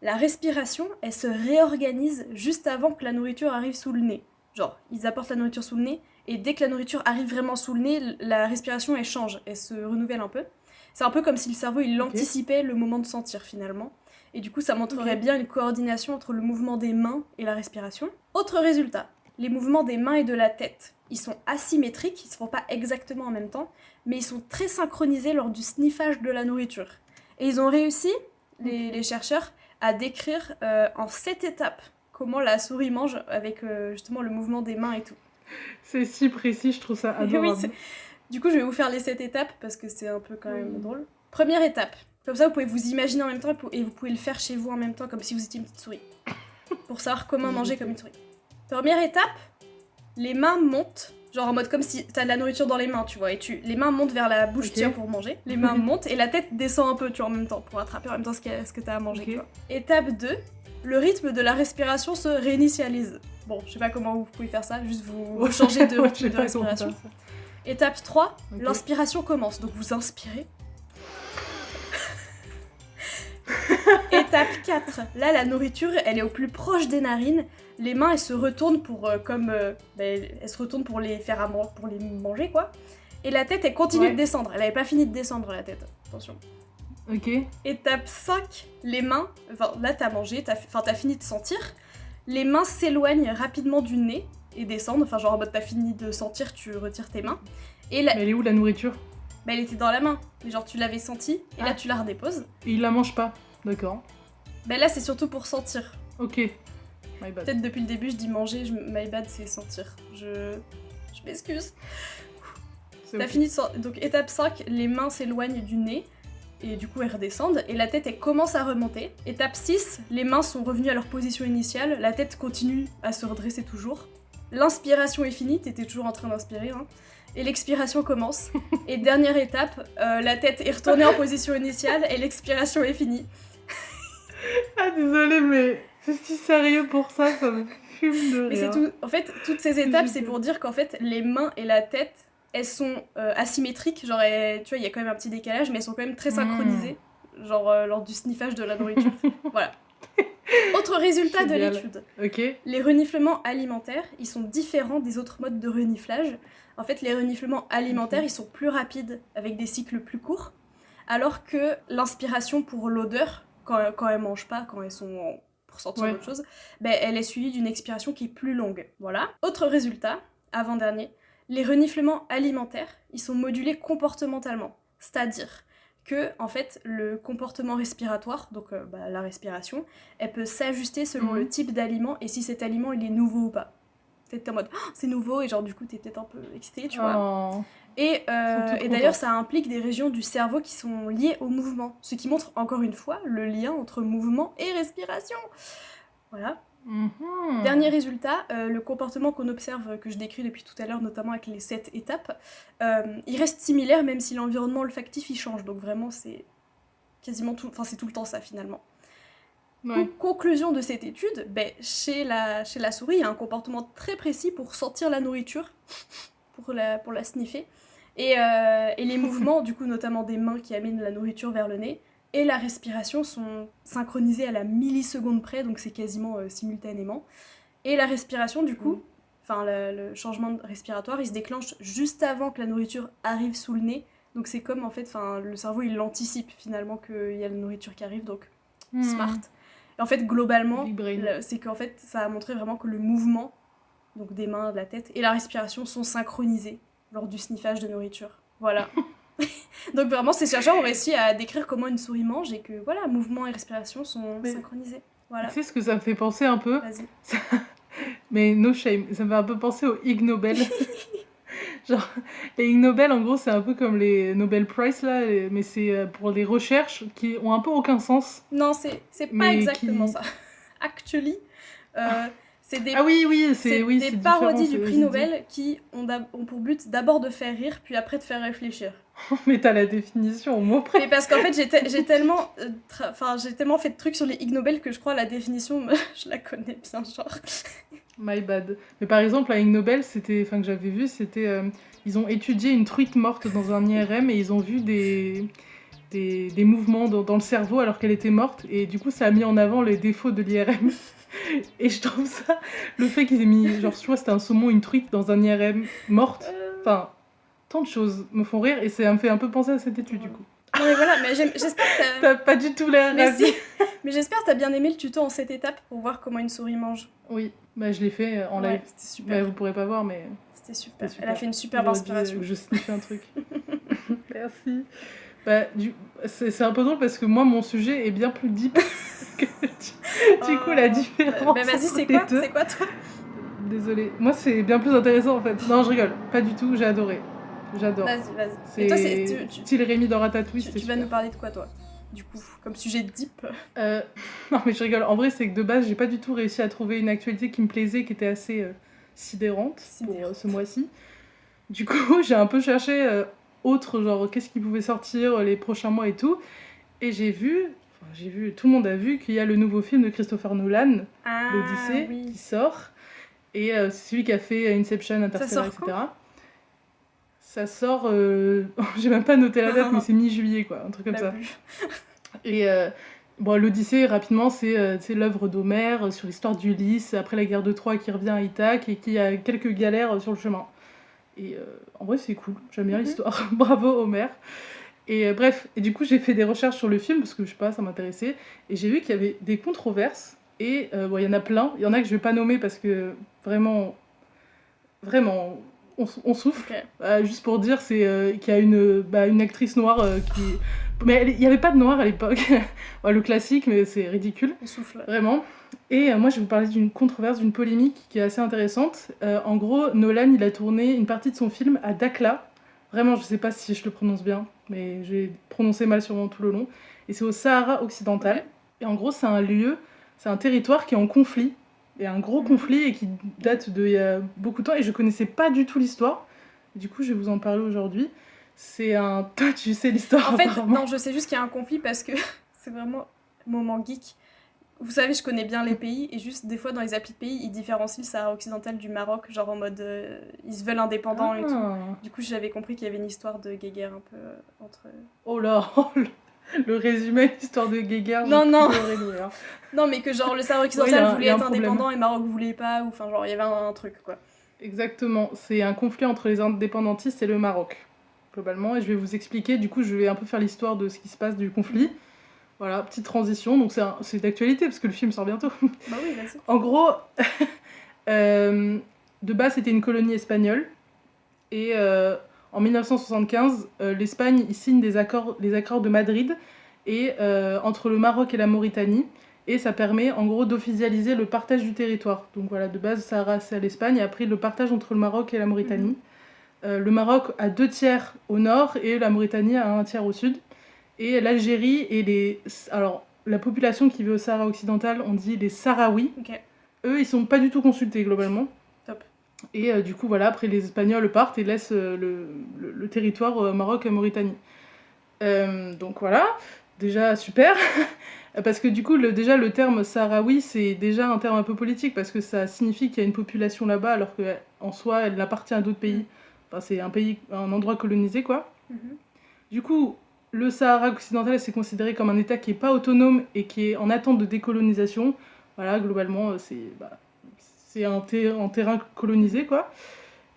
la respiration, elle se réorganise juste avant que la nourriture arrive sous le nez. Genre, ils apportent la nourriture sous le nez, et dès que la nourriture arrive vraiment sous le nez, la respiration, elle change, elle se renouvelle un peu. C'est un peu comme si le cerveau, il anticipait le moment de sentir, finalement. Et du coup, ça montrerait bien une coordination entre le mouvement des mains et la respiration. Autre résultat, les mouvements des mains et de la tête. Ils sont asymétriques, ils ne se font pas exactement en même temps, mais ils sont très synchronisés lors du sniffage de la nourriture. Et ils ont réussi, les chercheurs, à décrire en 7 étapes comment la souris mange avec justement le mouvement des mains et tout. C'est si précis, je trouve ça adorable. Oui, du coup, je vais vous faire les 7 étapes parce que c'est un peu quand même drôle. Première étape. Comme ça, vous pouvez vous imaginer en même temps et vous pouvez le faire chez vous en même temps, comme si vous étiez une petite souris. Pour savoir comment manger comme une souris. Première étape, les mains montent. Genre en mode comme si t'as de la nourriture dans les mains, tu vois. Et les mains montent vers la bouche, tu vois, pour manger. Les mains montent et la tête descend un peu, tu vois, en même temps, pour attraper en même temps ce que t'as à manger, tu vois. Étape 2, le rythme de la respiration se réinitialise. Bon, je sais pas comment vous pouvez faire ça, juste vous changez de rythme de respiration. Étape 3, l'inspiration commence. Donc vous inspirez. Étape 4, là la nourriture elle est au plus proche des narines, les mains elles se retournent pour elles se retournent pour les faire pour les manger quoi. Et la tête elle continue de descendre, elle avait pas fini de descendre la tête, attention. Ok. Étape 5, les mains, enfin là t'as mangé, t'as fini de sentir, les mains s'éloignent rapidement du nez et descendent, enfin genre en mode t'as fini de sentir, tu retires tes mains. Et Mais elle est où la nourriture? Bah elle était dans la main, mais genre tu l'avais sentie et là tu la redéposes. Et il la mange pas, d'accord. Bah là c'est surtout pour sentir. Ok, my bad. Peut-être depuis le début je dis manger, my bad c'est sentir. Je m'excuse. T'as fini de donc étape 5, les mains s'éloignent du nez et du coup elles redescendent et la tête elle commence à remonter. Étape 6, les mains sont revenues à leur position initiale, la tête continue à se redresser toujours. L'inspiration est finie, t'étais toujours en train d'inspirer hein. Et l'expiration commence. Et dernière étape, la tête est retournée en position initiale et l'expiration est finie. Ah désolée mais c'est si sérieux pour ça, ça me fume de rire. Mais c'est tout. En fait, toutes ces étapes, c'est pour dire qu'en fait, les mains et la tête, elles sont asymétriques. Genre, tu vois, il y a quand même un petit décalage, mais elles sont quand même très synchronisées. Genre, lors du sniffage de la nourriture. Voilà. Autre résultat de l'étude. Les reniflements alimentaires, ils sont différents des autres modes de reniflage. En fait, les reniflements alimentaires, ils sont plus rapides, avec des cycles plus courts, alors que l'inspiration pour l'odeur, quand elles mangent pas, quand elles sont pour sortir d'autre chose, ben, elle est suivie d'une expiration qui est plus longue. Voilà. Autre résultat, avant-dernier, les reniflements alimentaires, ils sont modulés comportementalement. C'est-à-dire que, en fait, le comportement respiratoire, donc la respiration, elle peut s'ajuster selon le type d'aliment et si cet aliment il est nouveau ou pas. Peut-être t'es en mode c'est nouveau et genre du coup t'es peut-être un peu excité, tu vois. Et d'ailleurs ça implique des régions du cerveau qui sont liées au mouvement, ce qui montre encore une fois le lien entre mouvement et respiration. Voilà. Dernier résultat, le comportement qu'on observe, que je décris depuis tout à l'heure, notamment avec les 7 étapes, il reste similaire même si l'environnement olfactif il change, donc vraiment c'est quasiment tout, enfin c'est tout le temps ça finalement. Conclusion de cette étude, chez la souris, il y a un comportement très précis pour sentir la nourriture, pour la sniffer, et les mouvements, du coup notamment des mains qui amènent la nourriture vers le nez, et la respiration sont synchronisés à la milliseconde près, donc c'est quasiment simultanément. Et la respiration, du coup, le changement respiratoire, il se déclenche juste avant que la nourriture arrive sous le nez, donc c'est comme en fait, le cerveau il anticipe finalement qu'il y a la nourriture qui arrive, donc smart. Et en fait, globalement, c'est qu'en fait, ça a montré vraiment que le mouvement, donc des mains, de la tête, et la respiration sont synchronisés lors du sniffage de nourriture. Voilà. Donc vraiment, ces chercheurs ont réussi à décrire comment une souris mange et que, voilà, mouvement et respiration sont synchronisés. Voilà. Tu sais ce que ça me fait penser un peu? Vas-y. Mais no shame, ça me fait un peu penser aux Ig Nobel. Genre, les Ig Nobel, en gros, c'est un peu comme les Nobel Prize, là, mais c'est pour les recherches qui ont un peu aucun sens. Non, c'est pas exactement ça. Actually, c'est des, c'est des parodies du prix Nobel qui ont pour but d'abord de faire rire, puis après de faire réfléchir. Mais t'as la définition au mot près. Mais parce qu'en fait, j'ai tellement fait de trucs sur les Ig Nobel que je crois la définition, je la connais bien, genre... My bad. Mais par exemple, à Ig Nobel, que j'avais vu, c'était... ils ont étudié une truite morte dans un IRM et ils ont vu des mouvements dans le cerveau alors qu'elle était morte. Et du coup, ça a mis en avant les défauts de l'IRM. Et je trouve ça... Le fait qu'ils aient mis... Genre, tu vois, c'était un saumon, une truite dans un IRM morte. Enfin, tant de choses me font rire et ça me fait un peu penser à cette étude, du coup. Non mais voilà, mais j'espère que T'as pas du tout l'air Mais ravi. si. Mais j'espère que t'as bien aimé le tuto en 7 étapes pour voir comment une souris mange. Oui, bah je l'ai fait en live. Ouais, c'était super. Bah, vous pourrez pas voir, mais C'était super. c'était Elle a super. fait une superbe J'aurais dû, inspiration. je sniffais un truc. Merci. Bah, c'est un peu drôle parce que moi, mon sujet est bien plus deep que du coup, la différence Bah vas-y, entre c'est les quoi deux. C'est quoi toi Désolée. Moi, c'est bien plus intéressant en fait. Non, je rigole. Pas du tout. J'ai adoré. J'adore. Vas-y. Et toi, C'est style Rémi dans Ratatouille. tu c'était vas super. nous parler de quoi toi Du coup, comme sujet deep. Non, mais je rigole. En vrai, c'est que de base, j'ai pas du tout réussi à trouver une actualité qui me plaisait, qui était assez sidérante pour ce mois-ci. Du coup, j'ai un peu cherché autre, genre qu'est-ce qui pouvait sortir les prochains mois et tout. Et j'ai vu, tout le monde a vu qu'il y a le nouveau film de Christopher Nolan, l'Odyssée, qui sort. Et c'est celui qui a fait Inception, Interstellar, etc. Ça sort, j'ai même pas noté la date, mais c'est mi-juillet, quoi, un truc comme ça. Et bon, l'Odyssée, rapidement, c'est l'œuvre d'Homère sur l'histoire d'Ulysse, après la guerre de Troie qui revient à Ithaque et qui a quelques galères sur le chemin. Et en vrai, c'est cool, j'aime bien l'histoire. Bravo, Homère. Et bref, et du coup, j'ai fait des recherches sur le film, parce que je sais pas, ça m'intéressait. Et j'ai vu qu'il y avait des controverses. Et bon, il y en a plein. Il y en a que je vais pas nommer parce que vraiment, on souffle. Okay. Juste pour dire, c'est qu'il y a une actrice noire qui... Mais il n'y avait pas de noir à l'époque. Le classique, mais c'est ridicule. On souffle. Vraiment. Et moi, je vais vous parler d'une controverse, d'une polémique qui est assez intéressante. En gros, Nolan, il a tourné une partie de son film à Dakhla. Vraiment, je sais pas si je le prononce bien, mais j'ai prononcé mal sûrement tout le long. Et c'est au Sahara occidental. Okay. Et en gros, c'est un territoire qui est en conflit. Et un gros conflit et qui date d'il y a beaucoup de temps. Et je connaissais pas du tout l'histoire. Du coup, je vais vous en parler aujourd'hui. C'est un... Toi, tu sais l'histoire, en fait, apparemment. Non, je sais juste qu'il y a un conflit parce que c'est vraiment moment geek. Vous savez, je connais bien les pays et juste des fois dans les applis de pays, ils différencient le Sahara occidental du Maroc, genre en mode ils se veulent indépendants et tout. Du coup, j'avais compris qu'il y avait une histoire de guéguerre un peu entre... Oh là, le résumé, l'histoire de guéguerre. Non. Non, mais que genre le Sahara occidental voulait être indépendant et le Maroc voulait pas, ou enfin genre il y avait un truc quoi. Exactement, c'est un conflit entre les indépendantistes et le Maroc, globalement, et je vais vous expliquer, du coup je vais un peu faire l'histoire de ce qui se passe du conflit. Voilà, petite transition, donc c'est d'actualité parce que le film sort bientôt. Bah oui, vas-y. En gros, de base c'était une colonie espagnole, et en 1975, l'Espagne il signe les accords de Madrid et, entre le Maroc et la Mauritanie, et ça permet en gros d'officialiser le partage du territoire. Donc voilà, de base Sahara c'est à l'Espagne, et après le partage entre le Maroc et la Mauritanie. Le Maroc a 2/3 au nord et la Mauritanie a 1/3 au sud. Et l'Algérie et alors la population qui vit au Sahara occidental, on dit les Sahraouis. Okay. Eux, ils sont pas du tout consultés globalement. Top. Et du coup, voilà, après les Espagnols partent et laissent le territoire Maroc et Mauritanie. Donc voilà, déjà super. Parce que du coup, déjà le terme Sahraoui, c'est déjà un terme un peu politique parce que ça signifie qu'il y a une population là-bas alors qu'en soi, elle appartient à d'autres pays. Enfin, c'est un endroit colonisé, quoi. Du coup, le Sahara occidental, c'est considéré comme un État qui n'est pas autonome et qui est en attente de décolonisation. Voilà, globalement, c'est un terrain colonisé, quoi.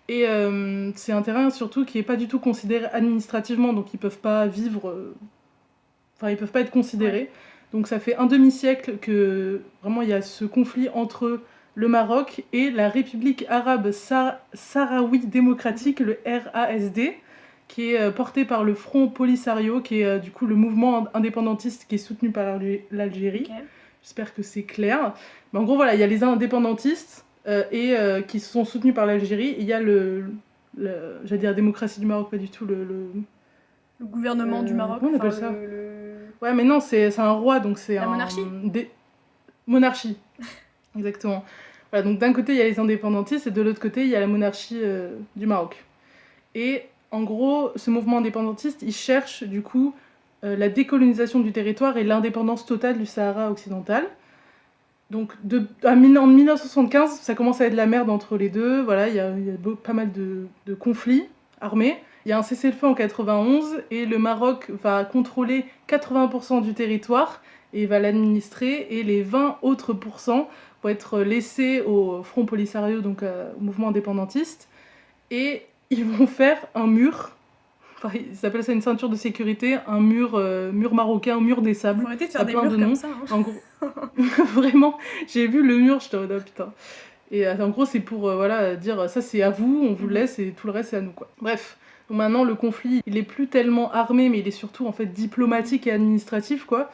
Et c'est un terrain surtout qui n'est pas du tout considéré administrativement, donc ils ne peuvent pas vivre... Enfin, ils ne peuvent pas être considérés. Ouais. Donc ça fait un demi-siècle que vraiment il y a ce conflit entre le Maroc et la République arabe sahraoui démocratique, le RASD, qui est porté par le Front Polisario, qui est du coup le mouvement indépendantiste qui est soutenu par l'Algérie. Okay. J'espère que c'est clair. Mais en gros, voilà, il y a les indépendantistes qui sont soutenus par l'Algérie. Il y a j'allais dire la démocratie du Maroc, pas du tout, le gouvernement du Maroc. Comment on appelle ça Ouais, mais non, c'est un roi, donc c'est la monarchie monarchie, exactement. Voilà, donc d'un côté, il y a les indépendantistes, et de l'autre côté, il y a la monarchie du Maroc. Et en gros, ce mouvement indépendantiste, il cherche du coup la décolonisation du territoire et l'indépendance totale du Sahara occidental. Donc en 1975, ça commence à être la merde entre les deux. Voilà, il y a pas mal de conflits armés. Il y a un cessez-le-feu en 91 et le Maroc va contrôler 80% du territoire et va l'administrer, et les 20 autres pourcents vont être laissés au Front Polisario, donc au mouvement indépendantiste, et ils vont faire un mur, Enfin, ils appellent ça une ceinture de sécurité, un mur marocain, un mur des sables. Faut arrêter de Ça faire a des plein murs de comme noms. ça. Hein. En gros, vraiment, j'ai vu le mur, j'étais en mode, oh, putain. Et en gros, c'est pour voilà, dire ça c'est à vous, on vous le laisse et tout le reste c'est à nous quoi. Bref, donc maintenant le conflit il est plus tellement armé, mais il est surtout en fait diplomatique et administratif quoi.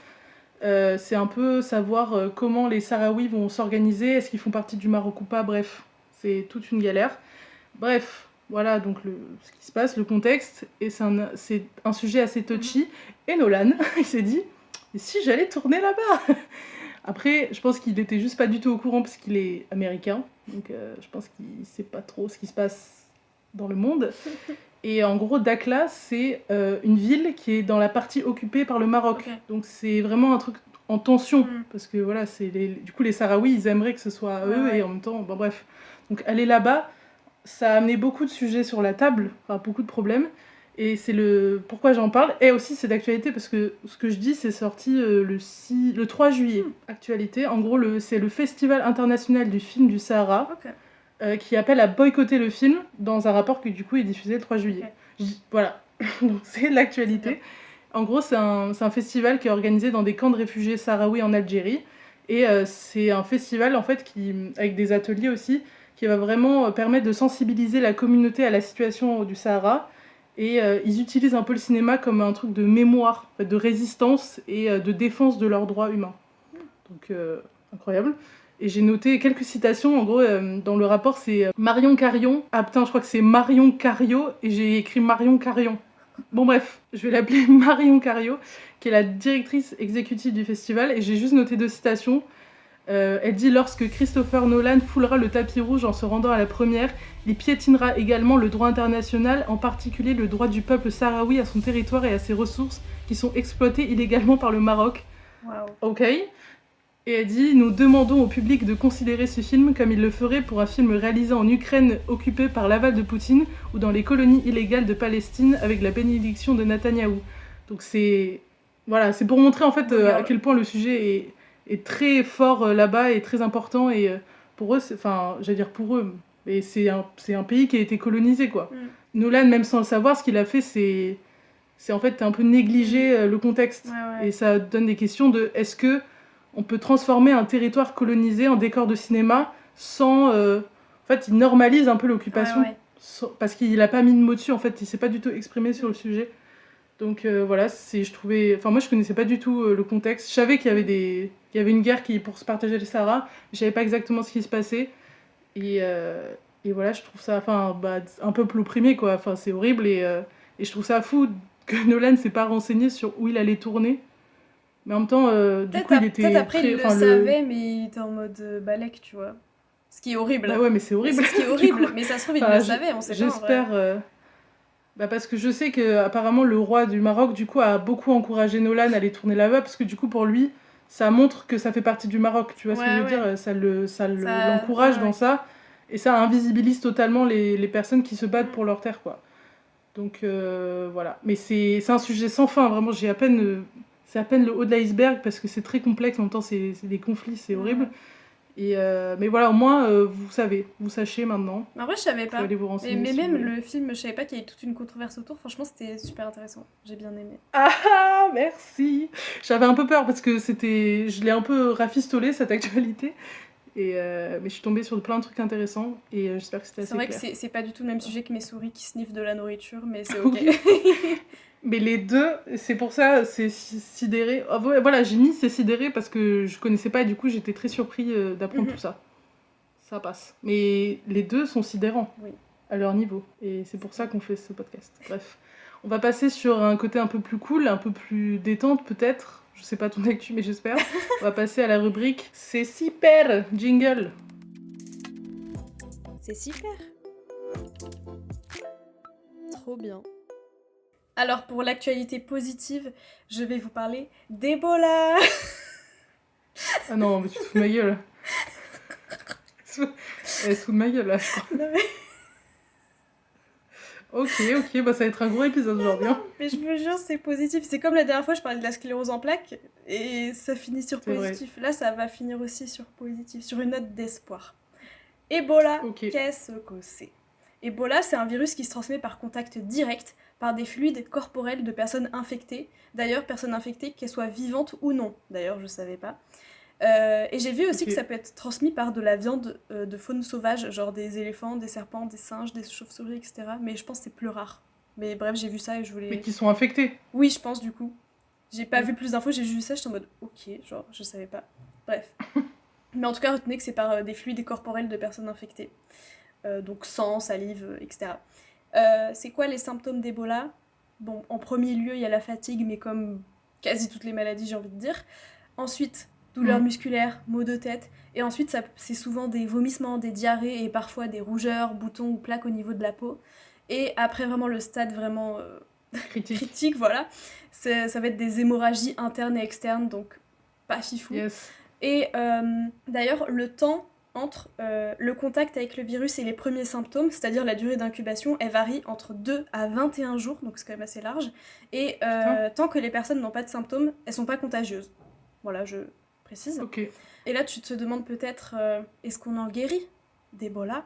C'est un peu savoir comment les Sahraouis vont s'organiser, est-ce qu'ils font partie du Maroc ou pas, bref, c'est toute une galère. Bref, voilà donc ce qui se passe, le contexte, et c'est un sujet assez touchy. Et Nolan, il s'est dit, et si j'allais tourner là-bas? Après, je pense qu'il était juste pas du tout au courant parce qu'il est américain, donc je pense qu'il sait pas trop ce qui se passe dans le monde. Et en gros, Dakhla, c'est une ville qui est dans la partie occupée par le Maroc. Ok. Donc c'est vraiment un truc en tension, Mm. parce que voilà, du coup les Sahraouis, ils aimeraient que ce soit à eux, Ouais. et en même temps, bon, bref. Donc aller là-bas, ça a amené beaucoup de sujets sur la table, enfin beaucoup de problèmes. Et c'est pourquoi j'en parle. Et aussi, c'est d'actualité parce que ce que je dis, c'est sorti le 3 juillet. Actualité. En gros, c'est le Festival international du film du Sahara qui appelle à boycotter le film dans un rapport qui, du coup, est diffusé le 3 juillet. Voilà. Donc, c'est l'actualité. En gros, c'est un festival qui est organisé dans des camps de réfugiés sahraouis en Algérie. Et c'est un festival, en fait, avec des ateliers aussi, qui va vraiment permettre de sensibiliser la communauté à la situation du Sahara. Et ils utilisent un peu le cinéma comme un truc de mémoire, de résistance et de défense de leurs droits humains. Donc, incroyable. Et j'ai noté quelques citations. En gros, dans le rapport, c'est Marion Carion. Ah putain, je crois que c'est Marion Cario. Et j'ai écrit Marion Carion. Bon bref, je vais l'appeler Marion Cario, qui est la directrice exécutive du festival. Et j'ai juste noté 2 citations. Elle dit « Lorsque Christopher Nolan foulera le tapis rouge en se rendant à la première, il piétinera également le droit international, en particulier le droit du peuple sahraoui à son territoire et à ses ressources, qui sont exploitées illégalement par le Maroc. Wow. » Ok. Et elle dit « Nous demandons au public de considérer ce film comme il le ferait pour un film réalisé en Ukraine occupée par l'aval de Poutine ou dans les colonies illégales de Palestine avec la bénédiction de Netanyahou. » Donc c'est pour montrer en fait à quel point le sujet est très fort là-bas et très important, et pour eux, j'allais dire pour eux, mais c'est un pays qui a été colonisé quoi. Nolan, même sans le savoir, ce qu'il a fait, c'est en fait un peu négliger le contexte. Et ça donne des questions de est-ce que on peut transformer un territoire colonisé en décor de cinéma sans... en fait, il normalise un peu l'occupation, parce qu'il a pas mis de mots dessus, en fait, il s'est pas du tout exprimé sur le sujet. Donc voilà, moi je connaissais pas du tout le contexte. Je savais qu'il y avait une guerre pour se partager le Sahara, mais je savais pas exactement ce qui se passait. Et voilà, je trouve ça un peuple opprimé quoi. Enfin, c'est horrible, et je trouve ça fou que Nolan s'est pas renseigné sur où il allait tourner. Mais en même temps, du coup, il était peut-être après il le savait, mais il était en mode balèque, tu vois. Ce qui est horrible. Bah ouais, mais c'est horrible. C'est ce qui est horrible, mais ça se trouve il le savait, on sait pas. J'espère. Parce que je sais que apparemment le roi du Maroc du coup a beaucoup encouragé Nolan à aller tourner là-bas, parce que du coup pour lui ça montre que ça fait partie du Maroc, tu vois ce que je veux dire, ça l'encourage dans ça, et ça invisibilise totalement les personnes qui se battent pour leur terre quoi. Donc voilà, mais c'est un sujet sans fin, vraiment c'est à peine le haut de l'iceberg parce que c'est très complexe, en même temps c'est des conflits, c'est horrible. Et mais voilà, au moins vous sachez maintenant. En vrai, je savais pas. Aller vous renseigner, mais même le film, je savais pas qu'il y avait toute une controverse autour. Franchement, c'était super intéressant. J'ai bien aimé. Ah, merci. J'avais un peu peur parce que je l'ai un peu rafistolé cette actualité. Mais je suis tombée sur plein de trucs intéressants, et j'espère que c'était assez clair. C'est vrai que c'est pas du tout le même sujet que mes souris qui sniffent de la nourriture, mais c'est ok. Mais les deux, c'est pour ça, c'est sidéré. Oh, voilà, j'ai mis c'est sidéré parce que je connaissais pas, et du coup j'étais très surpris d'apprendre tout ça. Ça passe. Mais les deux sont sidérants à leur niveau, et c'est pour ça qu'on fait ce podcast. Bref, on va passer sur un côté un peu plus cool, un peu plus détente peut-être. Je sais pas ton actu, mais j'espère. On va passer à la rubrique C'est super jingle. C'est super. Trop bien. Alors pour l'actualité positive, je vais vous parler d'Ebola. Ah non, mais tu te fous de ma gueule. Elle se fout de ma gueule là. Non, mais... Ok, ça va être un gros épisode aujourd'hui. Mais je vous jure, c'est positif. C'est comme la dernière fois, je parlais de la sclérose en plaques, et ça finit sur positif. Là, ça va finir aussi sur positif, sur une note d'espoir. Ebola, qu'est-ce que c'est ? Ebola, c'est un virus qui se transmet par contact direct, par des fluides corporels de personnes infectées. D'ailleurs, personnes infectées, qu'elles soient vivantes ou non. D'ailleurs, je savais pas. Et j'ai vu aussi que ça peut être transmis par de la viande de faune sauvage, genre des éléphants, des serpents, des singes, des chauves-souris, etc. Mais je pense que c'est plus rare. Mais bref, j'ai vu ça et je voulais... Mais qui sont infectés. Oui, je pense du coup. J'ai pas vu plus d'infos, j'ai juste vu ça, j'étais en mode ok, genre je savais pas. Bref. Mais en tout cas, retenez que c'est par des fluides corporels de personnes infectées. Donc sang, salive, etc. C'est quoi les symptômes d'Ebola ? Bon, en premier lieu, il y a la fatigue, mais comme quasi toutes les maladies, j'ai envie de dire. Ensuite, douleurs musculaires, maux de tête. Et ensuite, c'est souvent des vomissements, des diarrhées et parfois des rougeurs, boutons ou plaques au niveau de la peau. Et après, vraiment, le stade vraiment critique, voilà, ça va être des hémorragies internes et externes, donc pas fifou. Yes. Et d'ailleurs, le temps entre le contact avec le virus et les premiers symptômes, c'est-à-dire la durée d'incubation, elle varie entre 2 à 21 jours, donc c'est quand même assez large. Et tant que les personnes n'ont pas de symptômes, elles sont pas contagieuses. Voilà, je précise. Ok. Et là, tu te demandes peut-être, est-ce qu'on en guérit d'Ebola ?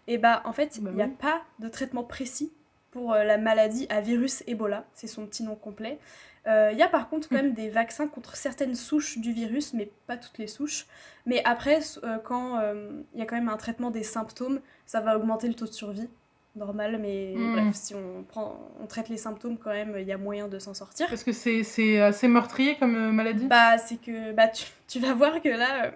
Et bah, en fait, il n'y a pas de traitement précis pour la maladie à virus Ebola, c'est son petit nom complet. Il y a par contre quand même des vaccins contre certaines souches du virus, mais pas toutes les souches. Mais après, quand il y a quand même un traitement des symptômes, ça va augmenter le taux de survie, normal, mais bref, si on traite les symptômes quand même, il y a moyen de s'en sortir. Parce que c'est assez meurtrier comme maladie ? Bah, c'est que tu vas voir que là...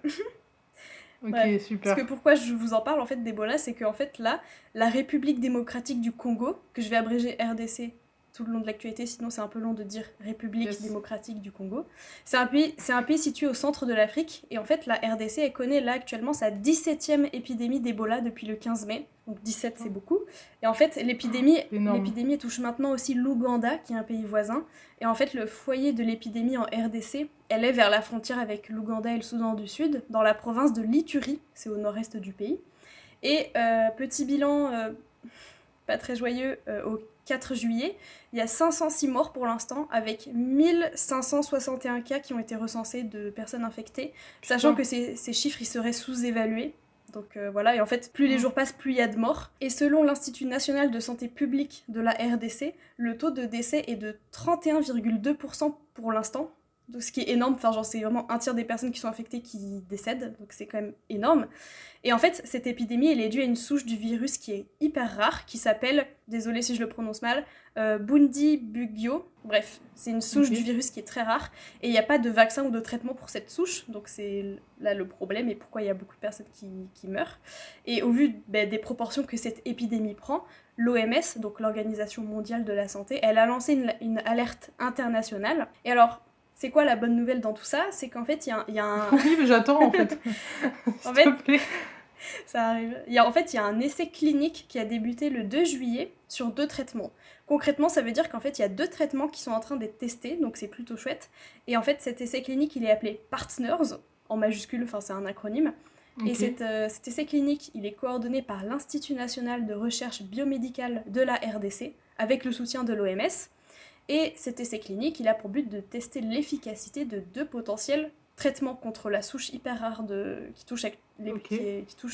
Ok, bref. super. Parce que pourquoi je vous en parle en fait d'Ebola, c'est qu'en fait là, la République démocratique du Congo, que je vais abréger RDC tout le long de l'actualité, sinon c'est un peu long de dire République démocratique du Congo, c'est un pays situé au centre de l'Afrique, et en fait la RDC, elle connaît là actuellement sa 17e épidémie d'Ebola depuis le 15 mai, donc 17 c'est beaucoup, et en fait l'épidémie touche maintenant aussi l'Ouganda, qui est un pays voisin, et en fait le foyer de l'épidémie en RDC, elle est vers la frontière avec l'Ouganda et le Soudan du Sud, dans la province de l'Ituri, c'est au nord-est du pays, et petit bilan pas très joyeux, au 4 juillet, il y a 506 morts pour l'instant, avec 1561 cas qui ont été recensés de personnes infectées, sachant que ces chiffres ils seraient sous-évalués. Donc voilà, et en fait, plus les jours passent, plus il y a de morts. Et selon l'Institut national de santé publique de la RDC, le taux de décès est de 31,2% pour l'instant. Donc, ce qui est énorme, enfin genre c'est vraiment un tiers des personnes qui sont infectées qui décèdent, donc c'est quand même énorme. Et en fait, cette épidémie, elle est due à une souche du virus qui est hyper rare, qui s'appelle, désolée si je le prononce mal, Bundibugyo. Bref, c'est une souche du virus qui est très rare, et il n'y a pas de vaccin ou de traitement pour cette souche, donc c'est là le problème, et pourquoi il y a beaucoup de personnes qui meurent. Et au vu des proportions que cette épidémie prend, l'OMS, donc l'Organisation mondiale de la santé, elle a lancé une alerte internationale. Et alors, c'est quoi la bonne nouvelle dans tout ça ? C'est qu'en fait, il y a un... Oui, mais j'attends, en fait. En fait, ça arrive. Il y a un essai clinique qui a débuté le 2 juillet sur 2 traitements. Concrètement, ça veut dire qu'en fait, il y a 2 traitements qui sont en train d'être testés, donc c'est plutôt chouette. Et en fait, cet essai clinique, il est appelé Partners, en majuscule, enfin c'est un acronyme. Okay. Et cet essai clinique, il est coordonné par l'Institut national de recherche biomédicale de la RDC, avec le soutien de l'OMS. Et cet essai clinique, il a pour but de tester l'efficacité de 2 potentiels traitements contre la souche hyper rare qui touche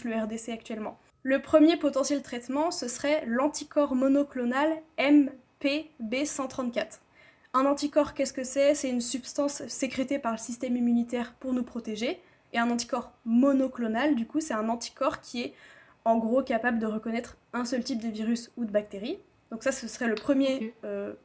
le RDC actuellement. Le premier potentiel traitement, ce serait l'anticorps monoclonal MPB134. Un anticorps, qu'est-ce que c'est ? C'est une substance sécrétée par le système immunitaire pour nous protéger. Et un anticorps monoclonal, du coup, c'est un anticorps qui est en gros capable de reconnaître un seul type de virus ou de bactérie. Donc ça, ce serait le premier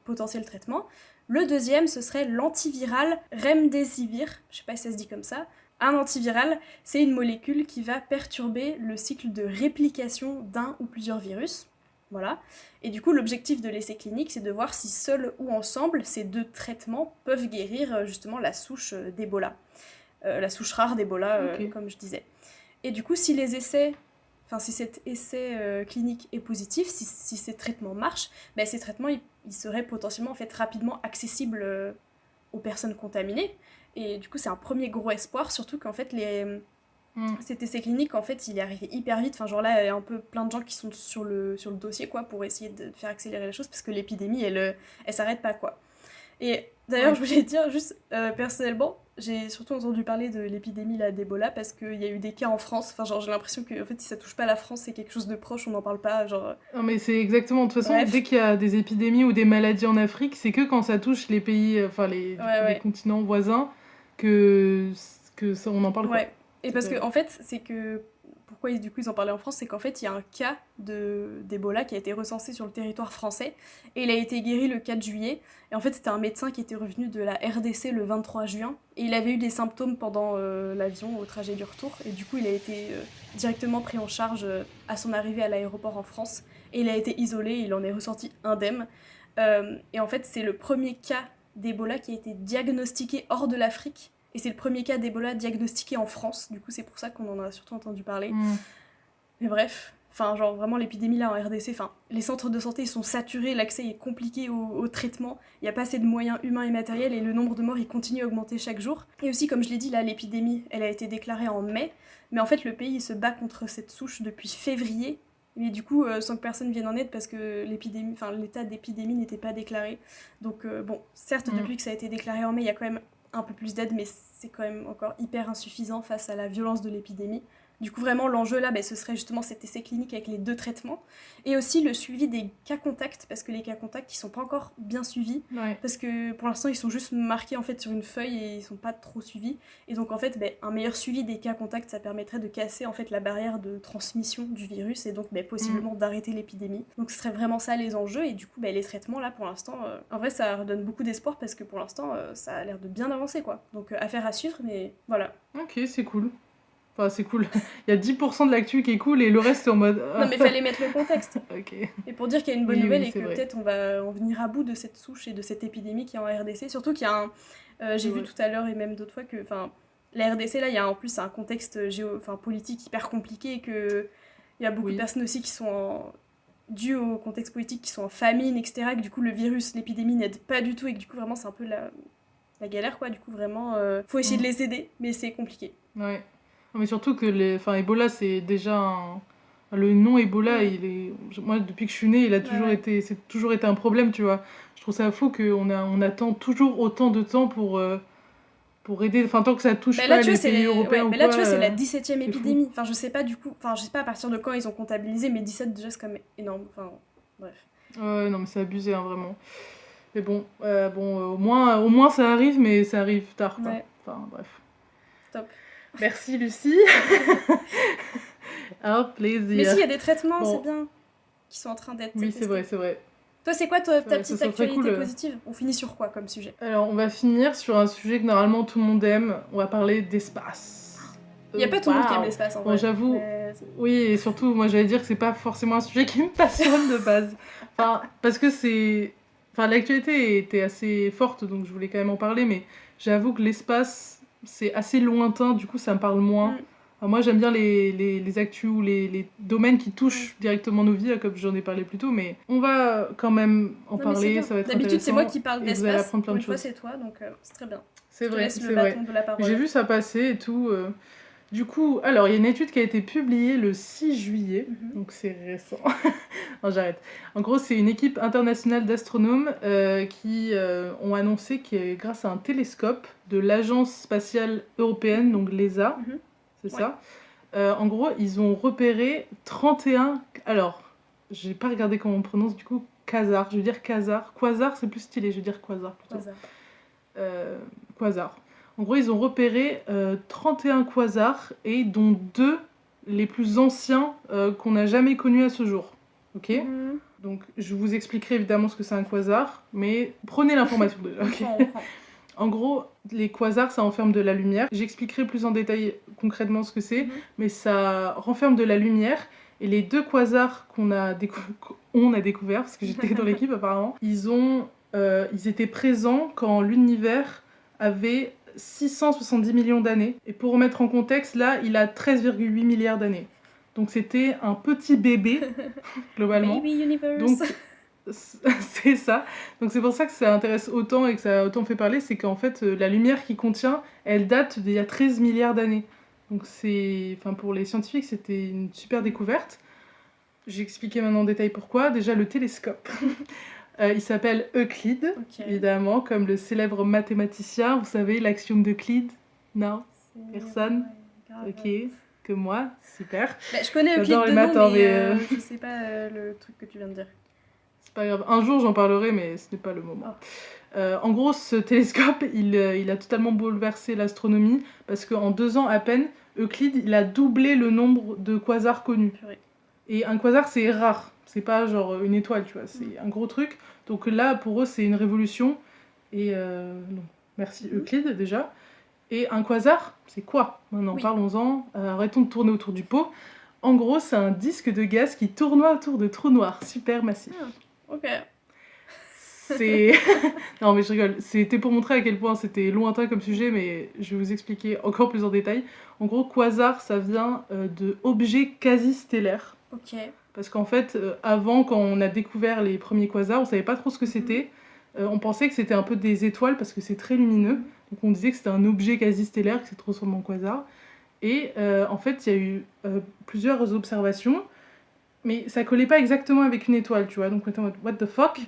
potentiel traitement. Le deuxième, ce serait l'antiviral Remdesivir, je sais pas si ça se dit comme ça. Un antiviral, c'est une molécule qui va perturber le cycle de réplication d'un ou plusieurs virus. Voilà. Et du coup, l'objectif de l'essai clinique, c'est de voir si seuls ou ensemble, ces 2 traitements peuvent guérir justement la souche d'Ebola. La souche rare d'Ebola, comme je disais. Et du coup, si cet essai clinique est positif, si ces traitements marchent, ces traitements ils seraient potentiellement en fait, rapidement accessibles aux personnes contaminées. Et du coup, c'est un premier gros espoir, surtout qu'en fait, cet essai clinique, en fait, il est arrivé hyper vite. Enfin, genre là, il y a un peu plein de gens qui sont sur le dossier, quoi, pour essayer de faire accélérer les choses, parce que l'épidémie, elle s'arrête pas, quoi. Et d'ailleurs, Ouais. je voulais dire juste, personnellement, j'ai surtout entendu parler de l'épidémie là, d'Ebola parce qu'il y a eu des cas en France. Enfin, genre, j'ai l'impression que en fait, si ça touche pas la France, c'est quelque chose de proche, on n'en parle pas. Genre, Non, mais c'est exactement. De toute façon, bref. dès qu'il y a des épidémies ou des maladies en Afrique, c'est que quand ça touche les pays, enfin du coup, les Ouais. continents voisins, que ça, on en parle quoi. Ouais. Et C'est parce pas- que, en fait, c'est que. Pourquoi du coup ils en parlaient en France, c'est qu'en fait il y a un cas d'Ebola qui a été recensé sur le territoire français et il a été guéri le 4 juillet. Et en fait c'était un médecin qui était revenu de la RDC le 23 juin et il avait eu des symptômes pendant l'avion au trajet du retour et du coup il a été directement pris en charge à son arrivée à l'aéroport en France et il a été isolé, il en est ressorti indemne. Et en fait c'est le premier cas d'Ebola qui a été diagnostiqué hors de l'Afrique. Et c'est le premier cas d'Ebola diagnostiqué en France, du coup c'est pour ça qu'on en a surtout entendu parler. Mais bref, enfin genre vraiment l'épidémie là en RDC, enfin les centres de santé ils sont saturés, l'accès est compliqué au traitement, il n'y a pas assez de moyens humains et matériels et le nombre de morts il continue à augmenter chaque jour. Et aussi comme je l'ai dit là l'épidémie elle a été déclarée en mai, mais en fait le pays il se bat contre cette souche depuis février. Mais du coup, sans que personne vienne en aide parce que l'épidémie, enfin l'état d'épidémie n'était pas déclaré. Donc bon, certes depuis que ça a été déclaré en mai, il y a quand même un peu plus d'aide, mais c'est quand même encore hyper insuffisant face à la violence de l'épidémie. Du coup, vraiment, l'enjeu là, ce serait justement cet essai clinique avec les 2 traitements. Et aussi le suivi des cas contacts, parce que les cas contacts, ils sont pas encore bien suivis. Ouais. Parce que pour l'instant, ils sont juste marqués en fait sur une feuille et ils sont pas trop suivis. Et donc, en fait, un meilleur suivi des cas contacts, ça permettrait de casser en fait la barrière de transmission du virus et donc possiblement d'arrêter l'épidémie. Donc, ce serait vraiment ça les enjeux. Et du coup, les traitements là, pour l'instant, en vrai, ça redonne beaucoup d'espoir parce que pour l'instant, ça a l'air de bien avancer quoi. Donc, affaire à suivre, mais voilà. Ok, c'est cool. Enfin, c'est cool. Il y a 10% de l'actu qui est cool et le reste c'est en mode. Non, mais fallait mettre le contexte. Ok. Et pour dire qu'il y a une bonne Oui, nouvelle oui, et c'est que vrai. peut-être on va en venir à bout de cette souche et de cette épidémie qui est en RDC. Surtout qu'il y a un. J'ai vu Ouais. tout à l'heure et même d'autres fois que. La RDC, là, il y a en plus un contexte politique hyper compliqué et que. Il y a beaucoup de personnes aussi qui sont dues au contexte politique, qui sont en famine, etc. Et que du coup, le virus, l'épidémie n'aide pas du tout et que du coup, vraiment, c'est un peu la galère, quoi. Du coup, vraiment, faut essayer de les aider, mais c'est compliqué. Ouais. Non, mais surtout que Ebola, c'est déjà le nom Ebola, moi depuis que je suis née, il a toujours été, c'est toujours été un problème, tu vois. Je trouve ça fou on attend toujours autant de temps pour aider, enfin tant que ça touche pas les pays européens ou quoi. Là, tu vois, c'est la 17e c'est fou. épidémie. Enfin, je sais pas du coup, je sais pas à partir de quand ils ont comptabilisé, mais 17 déjà c'est quand même énorme. Enfin, bref. Ouais, non mais c'est abusé, hein, vraiment. Mais bon, au moins ça arrive, mais ça arrive tard, quoi. Ouais. Enfin, bref. Top. Merci Lucie. Un plaisir. Mais si, il y a des traitements, Bon. c'est bien, qui sont en train d'être Oui, testés. c'est vrai. Toi, c'est quoi ta C'est vrai, petite ça serait actualité cool, positive? On finit sur quoi comme sujet? Alors, on va finir sur un sujet que normalement tout le monde aime. On va parler d'espace. Il y a pas tout le monde qui aime Waouh. l'espace en Bon, vrai. j'avoue, Mais... oui, et surtout, moi j'allais dire que c'est pas forcément un sujet qui me passionne de base. Enfin, parce que c'est. Enfin, l'actualité était assez forte, donc je voulais quand même en parler, mais j'avoue que l'espace, c'est assez lointain, du coup ça me parle moins. Enfin, moi j'aime bien les actus ou les domaines qui touchent directement nos vies, comme j'en ai parlé plus tôt, mais on va quand même en parler, ça va être D'habitude, c'est intéressant, moi qui parle et vous allez d'espace. apprendre plein Pour de une fois, choses. c'est toi, donc c'est très bien. C'est Je te vrai, laisse c'est le vrai. bâton de la parole. J'ai vu ça passer et tout. Du coup, alors il y a une étude qui a été publiée le 6 juillet, donc c'est récent. Non, j'arrête. En gros, c'est une équipe internationale d'astronomes qui ont annoncé que grâce à un télescope de l'Agence spatiale européenne, donc l'ESA, c'est ça. En gros, ils ont repéré 31. Alors, j'ai pas regardé comment on prononce du coup. Quasar, je veux dire quasar. Quasar, c'est plus stylé, je veux dire quasar plutôt. Quasar. En gros, ils ont repéré 31 quasars, et dont 2 les plus anciens qu'on n'a jamais connus à ce jour. Ok. Donc, je vous expliquerai évidemment ce que c'est un quasar, mais prenez l'information déjà. Okay. En gros, les quasars, ça renferme de la lumière. J'expliquerai plus en détail concrètement ce que c'est, mais ça renferme de la lumière. Et les 2 quasars qu'on a découvert, parce que j'étais dans l'équipe apparemment, ils étaient présents quand l'univers avait 670 millions d'années. Et pour remettre en contexte, là, il a 13,8 milliards d'années. Donc c'était un petit bébé, globalement. Baby Universe. Donc c'est ça. Donc c'est pour ça que ça intéresse autant et que ça a autant fait parler, c'est qu'en fait, la lumière qu'il contient, elle date d'il y a 13 milliards d'années. Donc pour les scientifiques, c'était une super découverte. J'ai expliqué maintenant en détail pourquoi. Déjà, le télescope. Il s'appelle Euclide, Ok. évidemment, comme le célèbre mathématicien. Vous savez, l'axiome d'Euclide? Non? Personne? Grave. Ok, que moi, super. Bah, je connais Euclide J'adore de les maths, nom, hein, mais mais, je sais pas le truc que tu viens de dire. C'est pas grave. Un jour, j'en parlerai, mais ce n'est pas le moment. En gros, ce télescope, il a totalement bouleversé l'astronomie parce qu'en 2 ans à peine, Euclide, il a doublé le nombre de quasars connus. Purée. Et un quasar, c'est rare. C'est pas genre une étoile, tu vois. C'est un gros truc. Donc là, pour eux, c'est une révolution. Et non. Merci Euclide, déjà. Et un quasar, c'est quoi? Maintenant, Oui. parlons-en. Arrêtons de tourner autour du pot. En gros, c'est un disque de gaz qui tournoie autour de trous noirs super massifs. Ok. C'est... Non, mais je rigole. C'était pour montrer à quel point c'était lointain comme sujet, mais je vais vous expliquer encore plus en détail. En gros, quasar, ça vient de objets quasi-stellaires. Ok. Parce qu'en fait, avant, quand on a découvert les premiers quasars, on savait pas trop ce que c'était. On pensait que c'était un peu des étoiles parce que c'est très lumineux. Donc on disait que c'était un objet quasi-stellaire qui s'est transformé en quasar. Et en fait, il y a eu plusieurs observations, mais ça collait pas exactement avec une étoile, tu vois. Donc on était en mode what the fuck.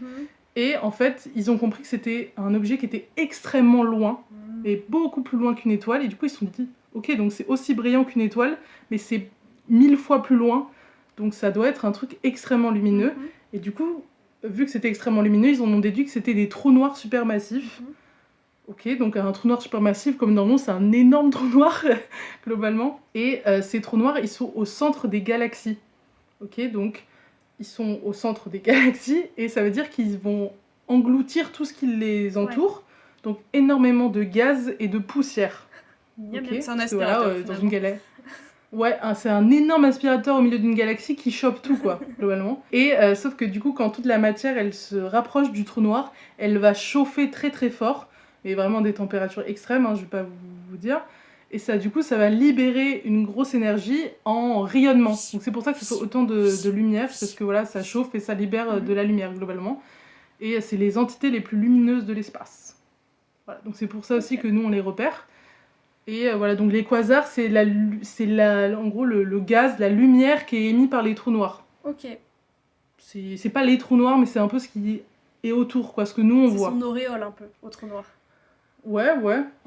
Et en fait, ils ont compris que c'était un objet qui était extrêmement loin, et beaucoup plus loin qu'une étoile. Et du coup, ils se sont dit, ok, donc c'est aussi brillant qu'une étoile, mais c'est 1000 fois plus loin. Donc ça doit être un truc extrêmement lumineux. Et du coup, vu que c'était extrêmement lumineux, ils en ont déduit que c'était des trous noirs supermassifs. Ok, donc un trou noir supermassif, comme dans le nom, c'est un énorme trou noir, globalement. Et ces trous noirs, ils sont au centre des galaxies. Ok, donc ils sont au centre des galaxies, et ça veut dire qu'ils vont engloutir tout ce qui les entoure. Donc énormément de gaz et de poussière. Okay, c'est un parce que aspirateur, voilà, dans une galaxie. Ouais, c'est un énorme aspirateur au milieu d'une galaxie qui chope tout, quoi, globalement. Et sauf que du coup, quand toute la matière, elle se rapproche du trou noir, elle va chauffer très très fort, et vraiment des températures extrêmes, hein, je vais pas vous dire. Et ça, du coup, ça va libérer une grosse énergie en rayonnement. Donc c'est pour ça que ça fait autant de lumière, parce que voilà, ça chauffe et ça libère de la lumière, globalement. Et c'est les entités les plus lumineuses de l'espace. Voilà, donc c'est pour ça aussi que nous, on les repère. Et voilà, donc les quasars, c'est en gros le gaz, la lumière qui est émise par les trous noirs. Ok. C'est pas les trous noirs, mais c'est un peu ce qui est autour, quoi, ce que nous on voit. C'est son auréole un peu, au trou noir. Ouais,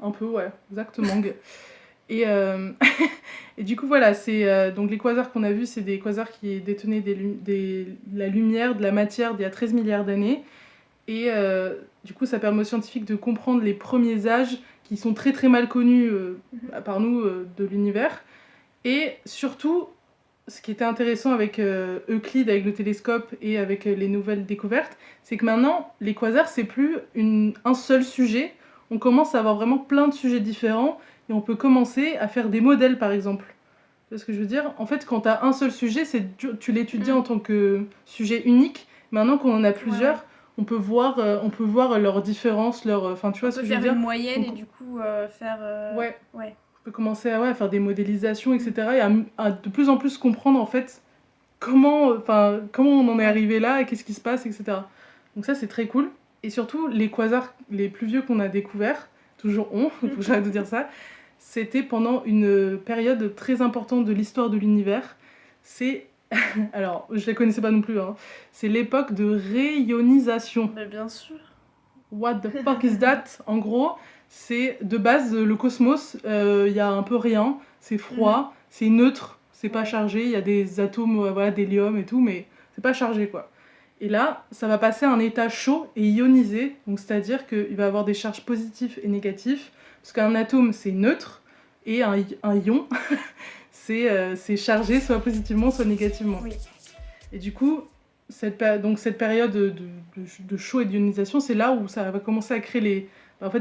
un peu, ouais, exactement. Et, et du coup, voilà, donc les quasars qu'on a vus, c'est des quasars qui détenaient de la lumière, de la matière d'il y a 13 milliards d'années. Et du coup, ça permet aux scientifiques de comprendre les premiers âges qui sont très très mal connus par nous de l'univers. Et surtout, ce qui était intéressant avec Euclide, avec le télescope et avec les nouvelles découvertes, c'est que maintenant, les quasars, c'est plus un seul sujet. On commence à avoir vraiment plein de sujets différents et on peut commencer à faire des modèles, par exemple. Tu vois ce que je veux dire? En fait, quand tu as un seul sujet, tu l'étudies en tant que sujet unique. Maintenant qu'on en a plusieurs, on peut voir leurs différences, enfin, tu vois ce que je veux dire? On peut faire une moyenne et du coup faire... Ouais. On peut commencer à faire des modélisations, etc. Et à de plus en plus comprendre, en fait, comment on en est arrivé là et qu'est-ce qui se passe, etc. Donc ça, c'est très cool. Et surtout, les quasars les plus vieux qu'on a découverts, toujours il faut que j'arrête de dire ça, c'était pendant une période très importante de l'histoire de l'univers. C'est... Alors, je la connaissais pas non plus, hein. C'est l'époque de réionisation. Mais bien sûr. What the fuck is that? En gros, c'est de base le cosmos, y a un peu rien, c'est froid, c'est neutre, c'est pas chargé, il y a des atomes, voilà, d'hélium et tout, mais c'est pas chargé, quoi. Et là, ça va passer à un état chaud et ionisé, donc c'est-à-dire qu'il va avoir des charges positives et négatives, parce qu'un atome, c'est neutre, et un ion, c'est chargé soit positivement, soit négativement. Oui. Et du coup, cette période de chaud et d'ionisation, c'est là où ça va commencer à créer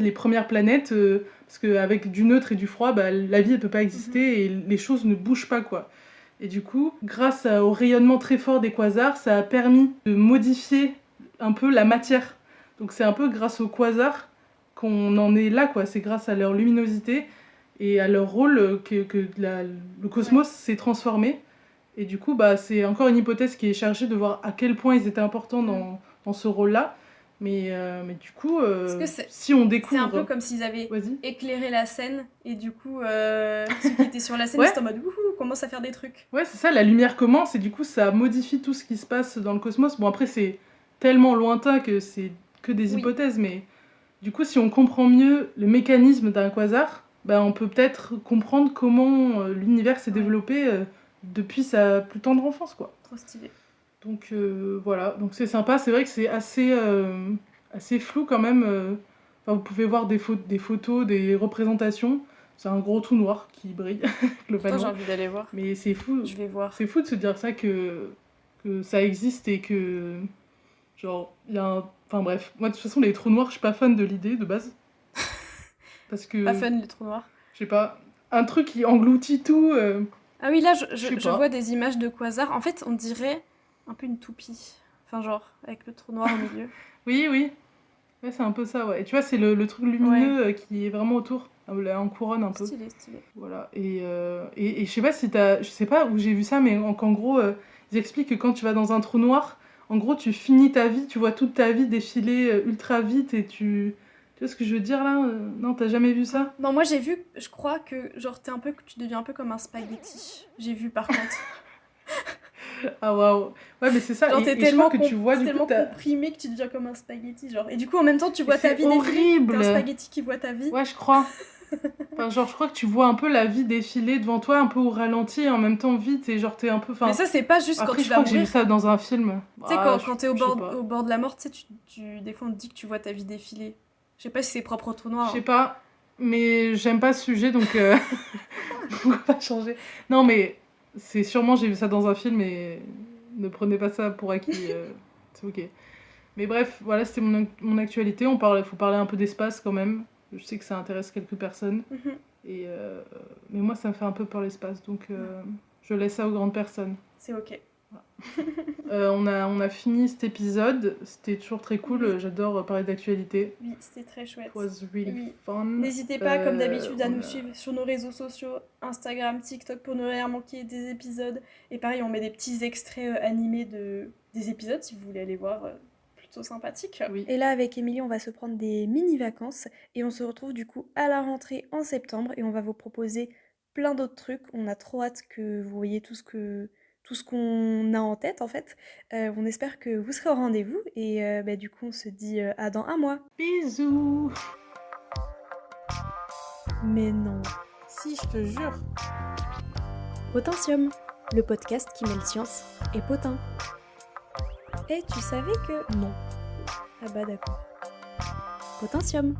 les premières planètes, parce qu'avec du neutre et du froid, la vie ne peut pas exister et les choses ne bougent pas, quoi. Et du coup, grâce au rayonnement très fort des quasars, ça a permis de modifier un peu la matière. Donc c'est un peu grâce aux quasars qu'on en est là, quoi. C'est grâce à leur luminosité et à leur rôle que le cosmos s'est transformé. Et du coup, c'est encore une hypothèse qui est chargée de voir à quel point ils étaient importants dans ce rôle-là. Mais du coup, si on découvre... C'est un peu comme s'ils avaient éclairé la scène, et du coup, ceux qui étaient sur la scène, ils étaient en mode « Wouhou, commence à faire des trucs !» Ouais, c'est ça, la lumière commence, et du coup, ça modifie tout ce qui se passe dans le cosmos. Bon, après, c'est tellement lointain que c'est que des Oui. hypothèses, mais du coup, si on comprend mieux le mécanisme d'un quasar, on peut peut-être comprendre comment l'univers s'est Ouais. développé depuis sa plus tendre enfance, quoi. Trop stylé. Donc voilà, donc c'est sympa. C'est vrai que c'est assez flou quand même. Enfin, vous pouvez voir des photos, des représentations. C'est un gros trou noir qui brille, Pourtant, j'ai globalement. envie d'aller voir. Mais c'est fou. Je vais voir. C'est fou de se dire ça que ça existe et que genre il y a un... Enfin bref, moi de toute façon les trous noirs, je suis pas fan de l'idée de base. Parce que Pas fun, les trous noirs. je sais pas, un truc qui engloutit tout. Ah oui, là, Je sais je pas. vois des images de quasar. En fait, on dirait un peu une toupie. Enfin, genre, avec le trou noir au milieu. Oui, oui. Ouais, c'est un peu ça, ouais. Et tu vois, c'est le truc lumineux qui est vraiment autour, en couronne un peu. Stylé, stylé. Voilà. Et je sais pas si je sais pas où j'ai vu ça, mais qu'en gros, ils expliquent que quand tu vas dans un trou noir, en gros, tu finis ta vie, tu vois toute ta vie défiler ultra vite et tu vois ce que je veux dire là Non, t'as jamais vu ça? Non, moi j'ai vu, je crois que genre tu deviens un peu comme un spaghetti. J'ai vu par contre. Ah waouh. Ouais, mais c'est ça. Genre Et t'es je crois tellement, que tu vois du coup tellement comprimé que tu deviens comme un spaghetti, genre. Et du coup en même temps tu vois ta c'est vie défiler. horrible. T'es un spaghetti qui voit ta vie. Ouais, je crois. Enfin, genre, je crois que tu vois un peu la vie défiler devant toi, un peu au ralenti, et en même temps vite, et genre, t'es un peu... Enfin, Mais ça c'est pas juste après, quand je tu crois vas que j'ai vu mourir. ça dans un film. Tu sais, Ah, quand t'es au je sais pas. bord de la mort, tu sais, des fois on te dit que tu vois ta vie défiler. Je sais pas si c'est propre au trou noir. Je sais pas, mais j'aime pas ce sujet, donc on va pas changer. Non, mais c'est sûrement, j'ai vu ça dans un film, et ne prenez pas ça pour acquis, c'est ok. Mais bref, voilà, c'était mon actualité. Faut parler un peu d'espace quand même. Je sais que ça intéresse quelques personnes. Mhm. Et mais moi, ça me fait un peu peur l'espace, donc je laisse ça aux grandes personnes. C'est ok. On a fini cet épisode. C'était toujours très cool. Oui. J'adore parler d'actualité. Oui, c'était très chouette. It was really Oui. fun. N'hésitez pas, comme d'habitude, à on nous a- suivre sur nos réseaux sociaux, Instagram, TikTok, pour ne rien manquer des épisodes. Et pareil, on met des petits extraits animés des épisodes, si vous voulez aller voir, plutôt sympathique. Oui. Et là, avec Émilie, on va se prendre des mini-vacances et on se retrouve du coup à la rentrée en septembre et on va vous proposer plein d'autres trucs. On a trop hâte que vous voyez tout ce qu'on a en tête en fait. On espère que vous serez au rendez-vous et du coup, on se dit à dans un mois. Bisous. Mais non. Si, je te jure. Potentium, le podcast qui mêle science et potin. Et tu savais que... Non. Ah bah d'accord. Potentium.